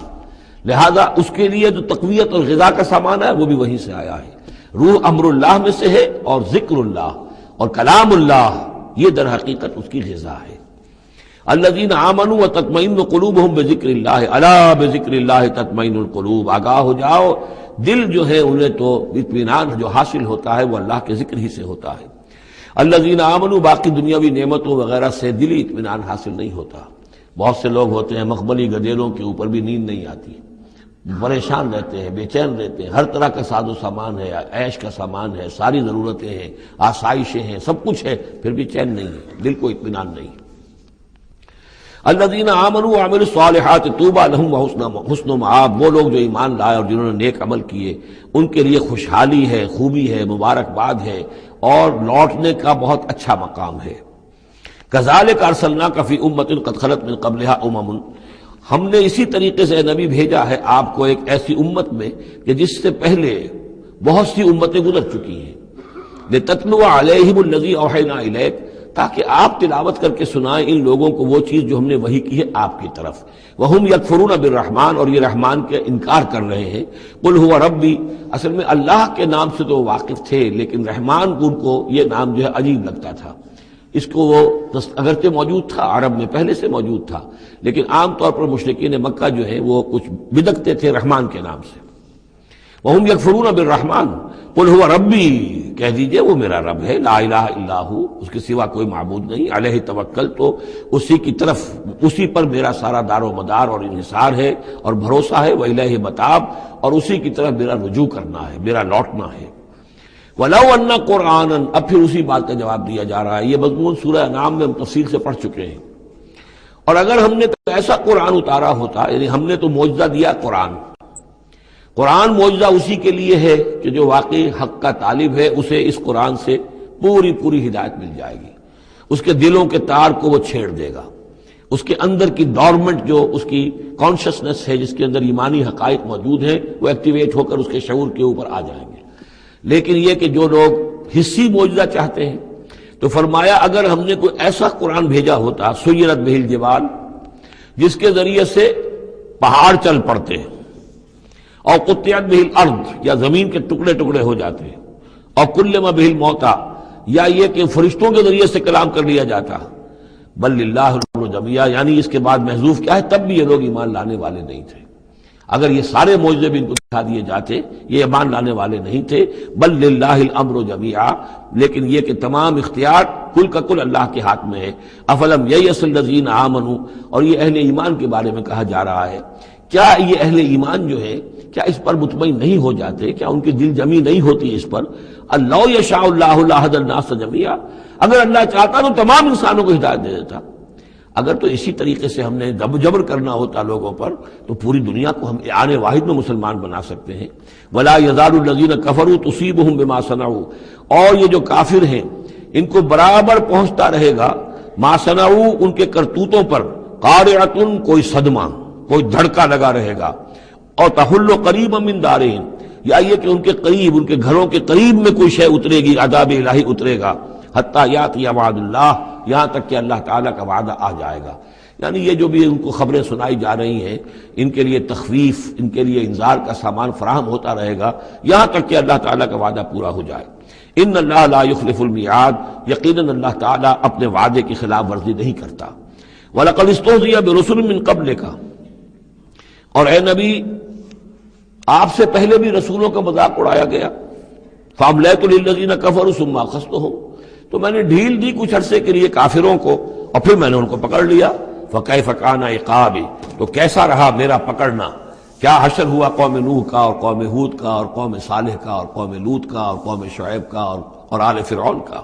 لہذا اس کے لیے جو تقویت اور غذا کا سامان ہے وہ بھی وہیں سے آیا ہے۔ روح امر اللہ میں سے ہے، اور ذکر اللہ اور کلام اللہ یہ در حقیقت اس کی غذا ہے۔ الذین آمنوا وتطمئن قلوبهم بذکر اللہ، الا بذکر اللہ تطمئن القلوب، آگاہ ہو جاؤ، دل جو ہے انہیں تو اطمینان جو حاصل ہوتا ہے وہ اللہ کے ذکر ہی سے ہوتا ہے۔ الذین آمنوا، باقی دنیاوی نعمتوں وغیرہ سے دلی اطمینان حاصل نہیں ہوتا۔ بہت سے لوگ ہوتے ہیں مخملی گدیلوں کے اوپر بھی نیند نہیں آتی، پریشان رہتے ہیں، بے چین رہتے ہیں، ہر طرح کا ساز و سامان ہے، عیش کا سامان ہے، ساری ضرورتیں ہیں، آسائشیں ہیں، سب کچھ ہے، پھر بھی چین نہیں ہے، دل کو اطمینان نہیں۔ الذین آمنوا وعملوا الصالحات طوبی لہم وحسن مآب، وہ لوگ جو ایمان لائے اور جنہوں نے نیک عمل کیے ان کے لیے خوشحالی ہے، خوبی ہے، مبارکباد ہے، اور لوٹنے کا بہت اچھا مقام ہے۔ کذالک ارسلناک فی امۃ قد خلت من قبلھا امم، ہم نے اسی طریقے سے نبی بھیجا ہے آپ کو ایک ایسی امت میں کہ جس سے پہلے بہت سی امتیں گزر چکی ہیں، لتتلو علیہم الذی اوحینا الیک، تاکہ آپ تلاوت کر کے سنائیں ان لوگوں کو وہ چیز جو ہم نے وحی کی ہے آپ کی طرف۔ وہم یکفرون بالرحمن، اور یہ رحمان کے انکار کر رہے ہیں۔ قل هو ربی، اصل میں اللہ کے نام سے تو واقف تھے، لیکن رحمان ان کو یہ نام جو ہے عجیب لگتا تھا، اس کو وہ اگرچہ موجود تھا عرب میں پہلے سے موجود تھا، لیکن عام طور پر مشرکین مکہ جو ہے وہ کچھ بدکتے تھے رحمان کے نام سے۔ وہم یکفرون بالرحمن قل هو ربی، کہہ دیجئے وہ میرا رب ہے، لا الہ الا ہو، اس کے سوا کوئی معبود نہیں، علیہ توکل، تو اسی کی طرف، اسی پر میرا سارا دار و مدار اور انحصار ہے اور بھروسہ ہے، وإلیہ متاب، اور اسی کی طرف میرا رجوع کرنا ہے، میرا لوٹنا ہے۔ وَلَوْ أَنَّ قُرْآنًا، اب پھر اسی بات کا جواب دیا جا رہا ہے، یہ مضمون سورہ انعام میں ہم تفصیل سے پڑھ چکے ہیں۔ اور اگر ہم نے تو ایسا قرآن اتارا ہوتا، یعنی ہم نے تو معجزہ دیا قرآن معجزہ اسی کے لیے ہے کہ جو واقعی حق کا طالب ہے اسے اس قرآن سے پوری ہدایت مل جائے گی، اس کے دلوں کے تار کو وہ چھیڑ دے گا، اس کے اندر کی ڈورمنٹ جو اس کی کانشسنس ہے، جس کے اندر ایمانی حقائق موجود ہیں، وہ ایکٹیویٹ ہو کر اس کے شعور کے اوپر آ جائیں گے۔ لیکن یہ کہ جو لوگ حصی معجزہ چاہتے ہیں، تو فرمایا اگر ہم نے کوئی ایسا قرآن بھیجا ہوتا، سیرت بہ الجبال، جس کے ذریعے سے پہاڑ چل پڑتے ہیں، اور قطعت بہ الارض، یا زمین کے ٹکڑے ٹکڑے ہو جاتے ہیں، اور کلم بہ الموتى، یا یہ کہ فرشتوں کے ذریعے سے کلام کر لیا جاتا، بل للہ الامر جمیعا، یعنی اس کے بعد محذوف کیا ہے، تب بھی یہ لوگ ایمان لانے والے نہیں تھے۔ اگر یہ سارے معجزے بھی ان کو دکھا دیے جاتے یہ ایمان لانے والے نہیں تھے، بل للہ الامر جمیعا، لیکن یہ کہ تمام اختیار کل کا کل اللہ کے ہاتھ میں ہے۔ افلم ییأس الذین آمنوا، اور یہ اہل ایمان کے بارے میں کہا جا رہا ہے، کیا یہ اہل ایمان جو ہے کیا اس پر مطمئن نہیں ہو جاتے، کیا ان کی دل جمی نہیں ہوتی اس پر؟ اللہ یشاء اللہ لہدی الناس جمیعا، اگر اللہ چاہتا تو تمام انسانوں کو ہدایت دے دیتا۔ اگر تو اسی طریقے سے ہم نے جبر کرنا ہوتا لوگوں پر تو پوری دنیا کو ہم آن واحد میں مسلمان بنا سکتے ہیں۔ ولا یزال الذین کفروا تصیبهم بما صنعوا، اور یہ جو کافر ہیں ان کو برابر پہنچتا رہے گا ما صنعوا، ان کے کرتوتوں پر، قارعۃ، کوئی صدمہ، کوئی دھڑکا لگا رہے گا، اور تحل قریبا من دارہم، یا یہ کہ ان کے قریب، ان کے گھروں کے قریب میں کوئی شے اترے گی، عذاب الہی اترے گا، حتی یاتی وعد اللہ، یہاں تک کہ اللہ تعالیٰ کا وعدہ آ جائے گا۔ یعنی یہ جو بھی ان کو خبریں سنائی جا رہی ہیں، ان کے لیے تخویف، ان کے لیے انذار کا سامان فراہم ہوتا رہے گا، یہاں تک کہ اللہ تعالیٰ کا وعدہ پورا ہو جائے۔ ان اللہ لا یخلف المیعاد، یقیناً اللہ تعالیٰ اپنے وعدے کی خلاف ورزی نہیں کرتا۔ وَلَقَدِ اسْتُهْزِئَ بِرُسُلٍ مِّن قَبْلِكَ، اور اے نبی آپ سے پہلے بھی رسولوں کا مذاق اڑایا گیا۔ فَأَمْلَيْتُ لِلَّذِينَ كَفَرُوا ثُمَّ أَخَذْتُهُمْ، تو میں نے ڈھیل دی کچھ عرصے کے لیے کافروں کو، اور پھر میں نے ان کو پکڑ لیا۔ فَكَيْفَ كَانَ عِقَابِ، تو کیسا رہا میرا پکڑنا، کیا حشر ہوا قوم نوح کا اور قوم ہود کا اور قوم صالح کا اور قوم لوط کا اور قوم شعیب کا اور آل فرعون کا۔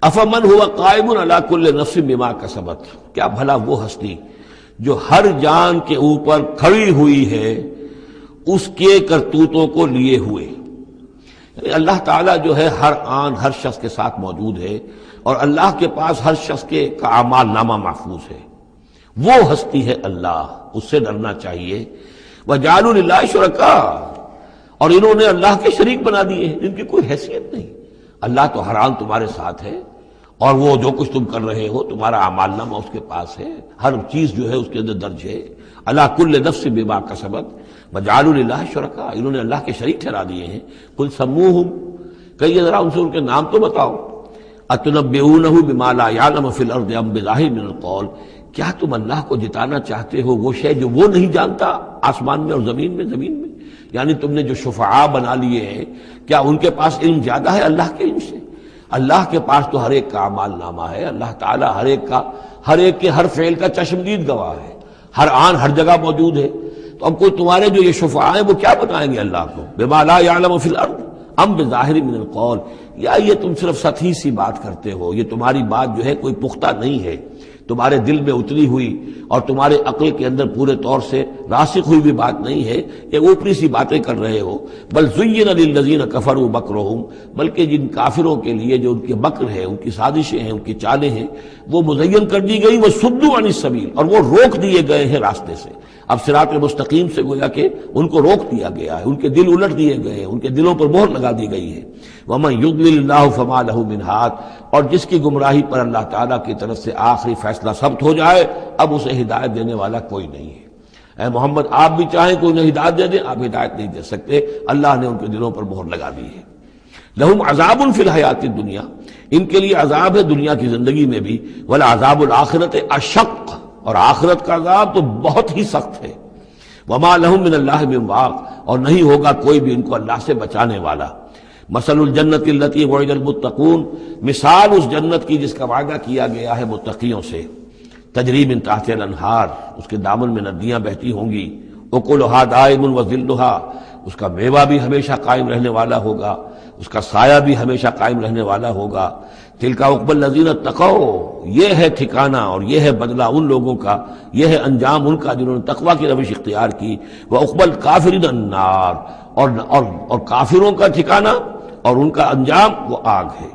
افمن ہوا قائم علی کل نفس بما کسبت، کیا بھلا وہ ہستی جو ہر جان کے اوپر کھڑی ہوئی ہے اس کے کرتوتوں کو لیے ہوئے، یعنی اللہ تعالیٰ جو ہے ہر آن ہر شخص کے ساتھ موجود ہے، اور اللہ کے پاس ہر شخص کے کا اعمال نامہ محفوظ ہے۔ وہ ہستی ہے اللہ، اس سے ڈرنا چاہیے۔ وَجَعَلُوا لِلَّهِ شُرَكَاءَ، اور انہوں نے اللہ کے شریک بنا دیے ہیں جن کی کوئی حیثیت نہیں۔ اللہ تو ہر آن تمہارے ساتھ ہے، اور وہ جو کچھ تم کر رہے ہو تمہارا اعمال نامہ اس کے پاس ہے، ہر چیز جو ہے اس کے اندر درج ہے۔ عَلَىٰ كُلِّ نَفْسٍ بِمَا كَسَبَتْ وَجَعَلُوا لِلَّهِ شُرَكَاءَ، انہوں نے اللہ کے شریک ٹھہرا دیے ہیں۔ قُلْ سَمُّوهُمْ، کہیے ذرا ان سے ان کے نام تو بتاؤ۔ أَتُنَبِّئُونَهُ بِمَا لَا يَعْلَمُ فِي الْأَرْضِ أَمْ بِظَاهِرٍ مِّنَ الْقَوْلِ، کیا تم اللہ کو جتانا چاہتے ہو وہ شے جو وہ نہیں جانتا آسمان میں اور زمین میں؟ یعنی تم نے جو شفعاء بنا لیے ہیں، کیا ان کے پاس علم زیادہ ہے اللہ کے علم سے؟ اللہ کے پاس تو ہر ایک کا اعمال نامہ ہے، اللہ تعالیٰ ہر ایک کے ہر فعل کا چشمدید گواہ ہے، ہر آن ہر جگہ موجود ہے۔ تو اب کوئی تمہارے جو یہ شفعاء ہیں وہ کیا بتائیں گے اللہ کو؟ بما لا يعلم فی الارض ام بظاہر من القول، یا یہ تم صرف سطحی سی بات کرتے ہو، یہ تمہاری بات جو ہے کوئی پختہ نہیں ہے، تمہارے دل میں اتری ہوئی اور تمہارے عقل کے اندر پورے طور سے راسخ ہوئی بھی بات نہیں ہے، یہ اوپری سی باتیں کر رہے ہو۔ بل زین للذین کفروا مکرہم، بلکہ جن کافروں کے لیے جو ان کے مکر ہے، ان کی سازشیں ہیں، ان کی چالیں ہیں، وہ مزین کر دی گئی، وصدوا عن السبیل، اور وہ روک دیے گئے ہیں راستے سے۔ اب صراط مستقیم سے گویا کہ ان کو روک دیا گیا ہے، ان کے دل الٹ دیے گئے ہیں، ان کے دلوں پر مہر لگا دی گئی ہے۔ وَمَن يُضْلِلِ اللَّهُ فَمَا لَهُ مِنْ هَادٍ، اور جس کی گمراہی پر اللہ تعالیٰ کی طرف سے آخری فیصلہ ثبت ہو جائے، اب اسے ہدایت دینے والا کوئی نہیں ہے۔ اے محمد آپ بھی چاہیں کوئی انہیں ہدایت دے دیں، آپ ہدایت نہیں دے سکتے، اللہ نے ان کے دلوں پر مہر لگا دی ہے۔ لَهُمْ عَذَابٌ فِي الْحَيَاةِ الدُّنْيَا، ان کے لیے عذاب ہے دنیا کی زندگی میں بھی، وَلَعَذَابُ الْآخِرَةِ أَشَقُّ، اور آخرت کا عذاب تو بہت ہی سخت ہے۔ وَمَا لَهُم مِّنَ اللَّهِ مِن وَاقٍ، اور نہیں ہوگا کوئی بھی ان کو اللہ سے بچانے والا۔ مثل الجنت التي وعد المتقون، مثال اس جنت کی جس کا وعدہ کیا گیا ہے متقیوں سے۔ تجری من تحتها الانہار، اس کے دامن میں ندیاں بہتی ہوں گی۔ اکلها دائم وظلها، اس کا میوہ بھی ہمیشہ قائم رہنے والا ہوگا، اس کا سایہ بھی ہمیشہ قائم رہنے والا ہوگا۔ تلک عقبی الذین اتقوا، یہ ہے ٹھکانہ اور یہ ہے بدلہ ان لوگوں کا، یہ ہے انجام ان کا جنہوں نے تقوی کی روش اختیار کی۔ وعقبی الکافرین النار، اور کافروں کا ٹھکانہ اور ان کا انجام وہ آگ ہے۔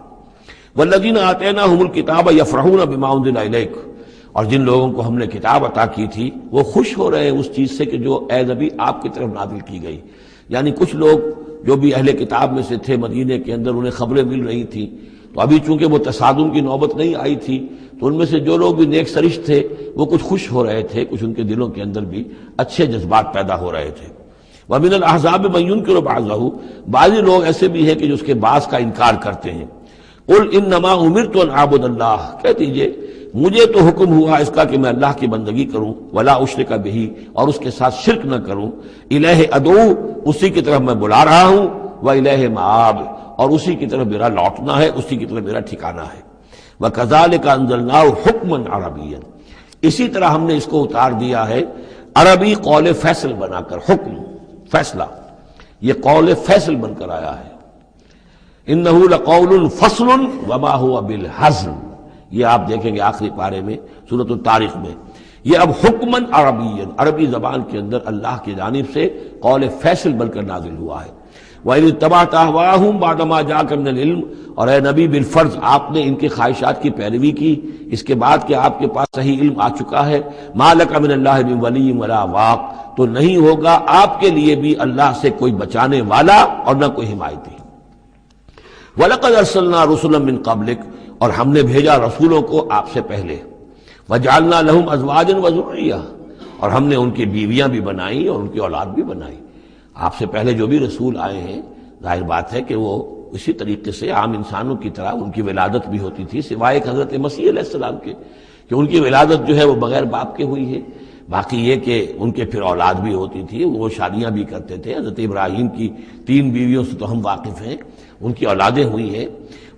والذین آتیناہم الکتاب یفرحون بما انزل الیک، اور جن لوگوں کو ہم نے کتاب عطا کی تھی وہ خوش ہو رہے ہیں اس چیز سے کہ جو اے نبی آپ کی طرف نازل کی گئی۔ یعنی کچھ لوگ جو بھی اہل کتاب میں سے تھے مدینے کے اندر، انہیں خبریں مل رہی تھیں، تو ابھی چونکہ وہ تصادم کی نوبت نہیں آئی تھی، تو ان میں سے جو لوگ بھی نیک سرشت تھے وہ کچھ خوش ہو رہے تھے، کچھ ان کے دلوں کے اندر بھی اچھے جذبات پیدا ہو رہے تھے۔ وَمِنَ الْأَحْزَابِ مَن يُنكِرُ بَعْضَهُ، بعض لوگ ایسے بھی ہیں کہ جو اس کے بعض کا انکار کرتے ہیں۔ قُلْ إِنَّمَا أُمِرْتُ أَنْ أَعْبُدَ اللَّهَ، کہہ دیجئے مجھے تو حکم ہوا اس کا کہ میں اللہ کی بندگی کروں، وَلَا أُشْرِكَ بِهِ، اور اس کے ساتھ شرک نہ کروں، إِلَيْهِ أَدْعُو، اسی کی طرف میں بلا رہا ہوں، وَإِلَيْهِ مَآبِ، اور اسی کی طرف میرا لوٹنا ہے، اسی کی طرف میرا ٹھکانہ ہے۔ وَكَذَلِكَ أَنزَلْنَاهُ حُكْمًا عَرَبِيًّا، اسی طرح ہم نے اس کو اتار دیا ہے عربی قول فیصل بنا کر، حکم فیصلہ، یہ قول فیصل بن کر آیا ہے۔ انہ لقول فصل وما هو بالحزن، یہ آپ دیکھیں گے آخری پارے میں سورۃ الطارق میں، یہ اب حکمن عربی، عربی زبان کے اندر اللہ کی جانب سے قول فیصل بن کر نازل ہوا ہے۔ وَإِنِ اتَّبَعْتَ أَهْوَاءَهُمْ بَعْدَ مَا جَاءَكَ مِنَ الْعِلْمِ، اور اے نبی بالفرض آپ نے ان کی خواہشات کی پیروی کی اس کے بعد کہ آپ کے پاس صحیح علم آ چکا ہے۔ مَا لَكَ مِنَ اللَّهِ مِن وَلِيٍّ وَلَا وَاقٍ، تو نہیں ہوگا آپ کے لیے بھی اللہ سے کوئی بچانے والا اور نہ کوئی حمایتی۔ وَلَقَدْ أَرْسَلْنَا رُسُلًا مِّن قَبْلِكَ، اور ہم نے بھیجا رسولوں کو آپ سے پہلے۔ وَجَعَلْنَا لَهُمْ أَزْوَاجًا وَذُرِّيَّةً، اور ہم نے ان کی بیویاں بھی بنائیں اور ان کی اولاد بھی بنائی۔ آپ سے پہلے جو بھی رسول آئے ہیں ظاہر بات ہے کہ وہ اسی طریقے سے عام انسانوں کی طرح ان کی ولادت بھی ہوتی تھی، سوائے ایک حضرت مسیح علیہ السلام کے کہ ان کی ولادت جو ہے وہ بغیر باپ کے ہوئی ہے۔ باقی یہ کہ ان کے پھر اولاد بھی ہوتی تھی، وہ شادیاں بھی کرتے تھے۔ حضرت ابراہیم کی 3 بیویوں سے تو ہم واقف ہیں، ان کی اولادیں ہوئی ہیں۔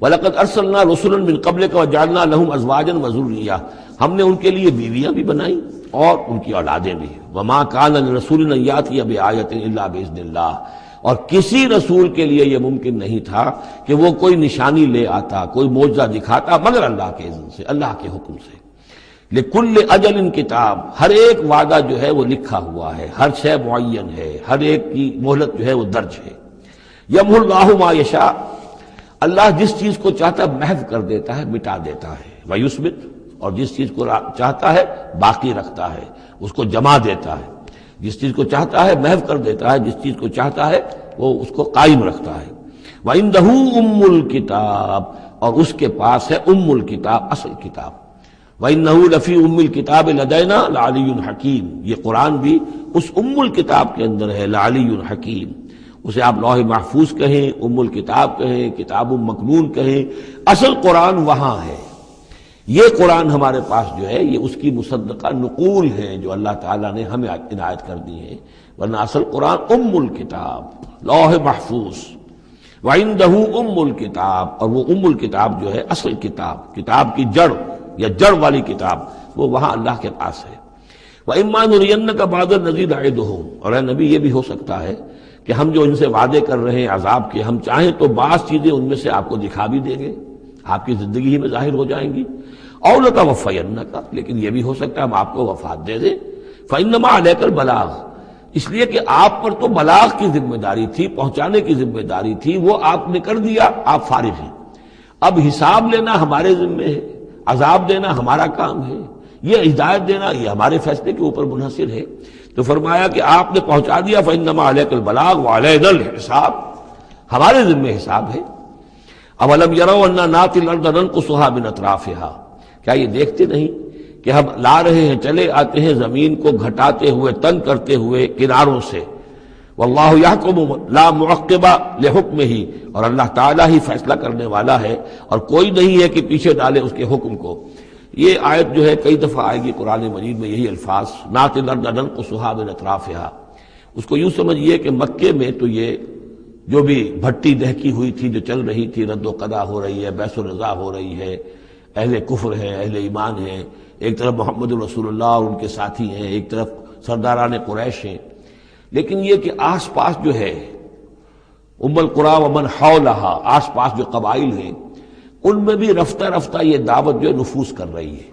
وَلَقَدْ أَرْسَلْنَا رُسُلًا مِّن قَبْلِكَ وَجَعَلْنَا لَهُمْ أَزْوَاجًا وَذُرِّيَّةً، ہم نے ان کے لیے بیویاں بھی بنائیں اور ان کی اولادیں بھی۔ وَمَا كَانَ لِرَسُولٍ أَن يَأْتِيَ بِآيَةٍ إِلَّا بِإِذْنِ اللَّهِ، اور کسی رسول کے لیے یہ ممکن نہیں تھا کہ وہ کوئی نشانی لے آتا، کوئی معجزہ دکھاتا، مگر اللہ کے اذن سے، اللہ کے حکم سے۔ لِكُلِّ أَجَلٍ کتاب، ہر ایک وعدہ جو ہے وہ لکھا ہوا ہے، ہر شے معین ہے، ہر ایک کی مہلت جو ہے وہ درج ہے۔ يَمْحُو اللَّهُ مَا يَشَاءُ، اللہ جس چیز کو چاہتا ہے محو کر دیتا ہے، مٹا دیتا ہے۔ وَيُثْبِتُ، اور جس چیز کو چاہتا ہے باقی رکھتا ہے، اس کو جمع دیتا ہے۔ جس چیز کو چاہتا ہے محو کر دیتا ہے، جس چیز کو چاہتا ہے وہ اس کو قائم رکھتا ہے۔ وَعِندَهُ أُمُّ الْكِتَابِ، اور اس کے پاس ہے ام الکتاب، اصل کتاب۔ وَإِنَّهُ لَفِي أُمِّ الْكِتَابِ لَدَيْنَا لَعَلِيٌّ حَكِيمٌ، یہ قرآن بھی اس ام الکتاب کے اندر ہے، لَعَلِيٌّ حَكِيمٌ۔ اسے آپ لوح محفوظ کہیں، ام الکتاب کہیں، کتاب مکنون کہیں، اصل قرآن وہاں ہے۔ یہ قرآن ہمارے پاس جو ہے یہ اس کی مصدقہ نقول ہے جو اللہ تعالیٰ نے ہمیں عنایت کر دی ہے، ورنہ اصل قرآن ام الکتاب، لوح محفوظ۔ وَعِندَهُ أُمُّ الْكِتَابِ، اور وہ ام الکتاب جو ہے اصل کتاب، کتاب کی جڑ یا جڑ والی کتاب، وہ وہاں اللہ کے پاس ہے۔ وَإِمَّا نُرِيَنَّكَ بَعْضَ الَّذِي نَعِدُهُمْ، اور اے نبی یہ بھی ہو سکتا ہے کہ ہم جو ان سے وعدے کر رہے ہیں عذاب کے، ہم چاہیں تو بعض چیزیں ان میں سے آپ کو دکھا بھی دیں گے، آپ کی زندگی ہی میں ظاہر ہو جائیں گی۔ أَوْ لَتَوَفَّيَنَّكَ، لیکن یہ بھی ہو سکتا ہے ہم آپ کو وفات دے دیں۔ فَإِنَّمَا عَلَيْكَ الْبَلَاغُ، اس لیے کہ آپ پر تو بلاغ کی ذمہ داری تھی، پہنچانے کی ذمہ داری تھی، وہ آپ نے کر دیا، آپ فارغ ہیں۔ اب حساب لینا ہمارے ذمہ ہے، عذاب دینا ہمارا کام ہے، یہ ہدایت دینا یہ ہمارے فیصلے کے اوپر منحصر ہے۔ تو فرمایا کہ آپ نے پہنچا دیا، فَإِنَّمَا عَلَيْكَ الْبَلَاغُ وَعَلَيْنَا الْحِسَابُ، ہمارے ذمہ حساب ہے۔ أَوَلَمْ يَرَوْا أَنَّا نَأْتِي الْأَرْضَ نَنْقُصُهَا مِنْ أَطْرَافِهَا، کیا یہ دیکھتے نہیں کہ ہم لا رہے ہیں، چلے آتے ہیں زمین کو گھٹاتے ہوئے، تنگ کرتے ہوئے کناروں سے۔ واللہ یحکم لا معقب لحکمہ، اور اللہ تعالیٰ ہی فیصلہ کرنے والا ہے اور کوئی نہیں ہے کہ پیچھے ڈالے اس کے حکم کو۔ یہ آیت جو ہے کئی دفعہ آئے گی قرآن مجید میں، یہی الفاظ، نَأْتِي الْأَرْضَ نَنْقُصُهَا مِنْ أَطْرَافِهَا۔ اس کو یوں سمجھیے کہ مکے میں تو یہ جو بھی بھٹی دہکی ہوئی تھی، جو چل رہی تھی، رد و قضا ہو رہی ہے، بیس و رضا ہو رہی ہے، اہل کفر ہیں، اہل ایمان ہیں، ایک طرف محمد رسول اللہ اور ان کے ساتھی ہیں، ایک طرف سرداران قریش ہیں، لیکن یہ کہ آس پاس جو ہے ام القریٰ ومن حولہا، آس پاس جو قبائل ہیں، ان میں بھی رفتہ رفتہ یہ دعوت جو ہے نفوذ کر رہی ہے۔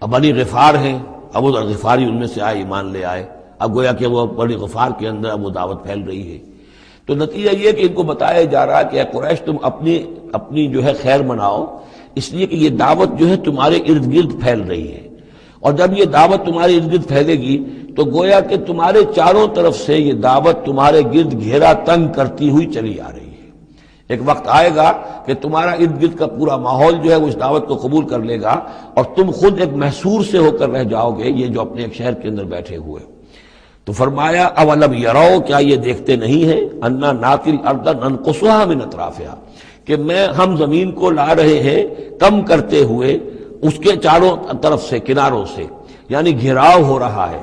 اب بنی غفار ہیں، ابو ذر غفاری ان میں سے آئے، ایمان لے آئے، اب گویا کہ وہ بنی غفار کے اندر اب وہ دعوت پھیل رہی ہے۔ تو نتیجہ یہ کہ ان کو بتایا جا رہا ہے کہ اے قریش تم اپنی جو ہے خیر مناؤ، اس لیے کہ یہ دعوت جو ہے تمہارے ارد گرد پھیل رہی ہے، اور جب یہ دعوت تمہارے ارد گرد پھیلے گی تو گویا کہ تمہارے چاروں طرف سے یہ دعوت تمہارے گرد گھیرا تنگ کرتی ہوئی چلی آ رہی ہے۔ ایک وقت آئے گا کہ تمہارا ارد گرد کا پورا ماحول جو ہے وہ اس دعوت کو قبول کر لے گا، اور تم خود ایک محصور سے ہو کر رہ جاؤ گے، یہ جو اپنے ایک شہر کے اندر بیٹھے ہوئے۔ تو فرمایا اولم یرو، کیا یہ دیکھتے نہیں ہیں، انا ناتی الارض ننقصها من اطرافها، کہ ہم زمین کو لا رہے ہیں کم کرتے ہوئے اس کے چاروں طرف سے، کناروں سے، یعنی گھیراؤ ہو رہا ہے۔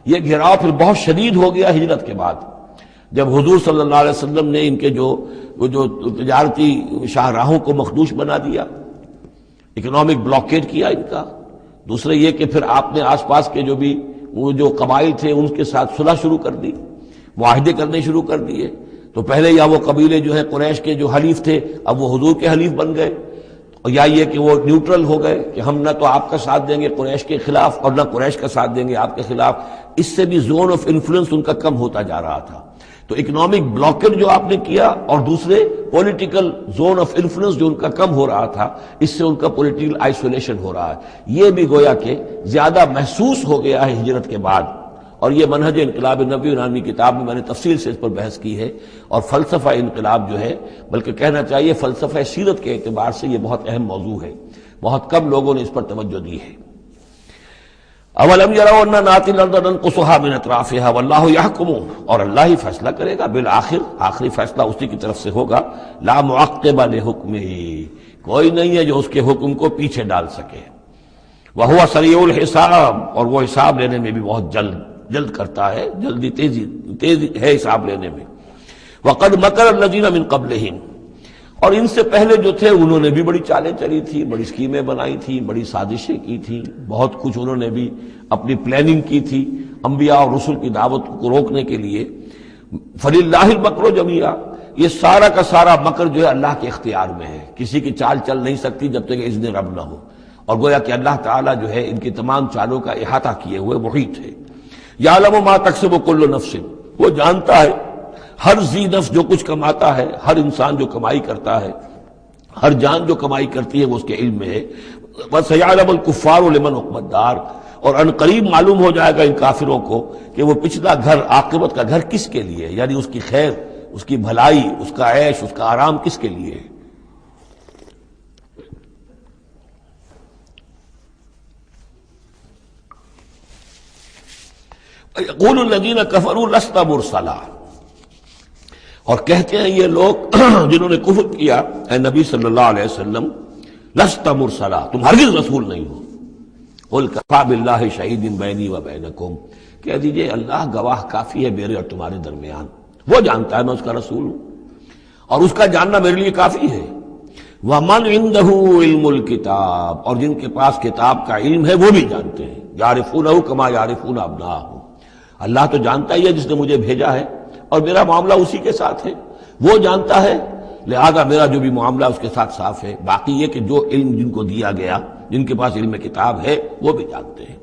یہ گھیراؤ پھر بہت شدید ہو گیا ہجرت کے بعد، جب حضور صلی اللہ علیہ وسلم نے ان کے جو تجارتی شاہراہوں کو مخدوش بنا دیا، اکنامک بلاکیڈ کیا ان کا۔ دوسرے یہ کہ پھر آپ نے آس پاس کے وہ جو قبائل تھے ان کے ساتھ صلح شروع کر دی، معاہدے کرنے شروع کر دیے۔ تو پہلے یا وہ قبیلے جو ہیں قریش کے جو حلیف تھے، اب وہ حضور کے حلیف بن گئے، اور یا یہ کہ وہ نیوٹرل ہو گئے کہ ہم نہ تو آپ کا ساتھ دیں گے قریش کے خلاف اور نہ قریش کا ساتھ دیں گے آپ کے خلاف۔ اس سے بھی زون آف انفلوئنس ان کا کم ہوتا جا رہا تھا۔ تو اکنامک بلاکیڈ جو آپ نے کیا، اور دوسرے پولیٹیکل زون آف انفلوئنس جو ان کا کم ہو رہا تھا، اس سے ان کا پولیٹیکل آئسولیشن ہو رہا ہے، یہ بھی گویا کہ زیادہ محسوس ہو گیا ہے ہجرت کے بعد۔ اور یہ منہج انقلاب نبوی نامی کتاب میں نے تفصیل سے اس پر بحث کی ہے، اور فلسفہ انقلاب جو ہے، بلکہ کہنا چاہیے فلسفہ سیرت کے اعتبار سے یہ بہت اہم موضوع ہے، بہت کم لوگوں نے اس پر توجہ دی ہے۔ اولم یروا انا ناتی الارض ننقصها من اطرافها واللہ یحکم، اور اللہ ہی فیصلہ کرے گا، بالآخر آخری فیصلہ اسی کی طرف سے ہوگا، لا معقب لحکمہ، کوئی نہیں ہے جو اس کے حکم کو پیچھے ڈال سکے، وہو سریع الحساب، اور وہ حساب لینے میں بھی بہت جلد کرتا ہے، جلدی تیزی ہے حساب لینے میں۔ وقد مکر الذین من قبلہم، اور ان سے پہلے جو تھے انہوں نے بھی بڑی چالیں چلی تھی، بڑی اسکیمیں بنائی تھی، بڑی سازشیں کی تھی، بہت کچھ انہوں نے بھی اپنی پلاننگ کی تھی انبیاء اور رسل کی دعوت کو روکنے کے لیے۔ فللہ المکر جمیعا، یہ سارا کا سارا مکر جو ہے اللہ کے اختیار میں ہے، کسی کی چال چل نہیں سکتی جب تک اذن رب نہ ہو، اور گویا کہ اللہ تعالیٰ جو ہے ان کی تمام چالوں کا احاطہ کیے ہوئے محیط ہے۔ یعلم ما تکسب کل نفس، وہ جانتا ہے ہر ذی نفس جو کچھ کماتا ہے، ہر انسان جو کمائی کرتا ہے، ہر جان جو کمائی کرتی ہے وہ اس کے علم میں ہے۔ وَسَيَعْلَمُ الْكُفَّارُ لِمَنْ عُقْبَى الدَّارِ، اور ان قریب معلوم ہو جائے گا ان کافروں کو کہ وہ پچھلا گھر، عاقبت کا گھر کس کے لیے ہے، یعنی اس کی خیر، اس کی بھلائی، اس کا عیش، اس کا آرام کس کے لیے ہے۔ يَقُولُ الَّذِينَ كَفَرُوا لَسْتَ مُرْسَلًا، اور کہتے ہیں یہ لوگ جنہوں نے کفر کیا، اے نبی صلی اللہ علیہ وسلم، لست مرسلا، تم ہرگز رسول نہیں ہو۔ قل کفی باللہ شہید بینی و بینکم، کہہ دیجئے اللہ گواہ کافی ہے میرے اور تمہارے درمیان، وہ جانتا ہے میں اس کا رسول ہوں، اور اس کا جاننا میرے لیے کافی ہے۔ ومن عنده علم الکتاب، اور جن کے پاس کتاب کا علم ہے وہ بھی جانتے ہیں، یعرفونہ کما یعرفون ابناءہم، اللہ تو جانتا ہی ہے جس نے مجھے بھیجا ہے، اور میرا معاملہ اسی کے ساتھ ہے، وہ جانتا ہے، لہذا میرا جو بھی معاملہ اس کے ساتھ صاف ہے۔ باقی یہ کہ جو علم جن کو دیا گیا، جن کے پاس علم کتاب ہے، وہ بھی جانتے ہیں۔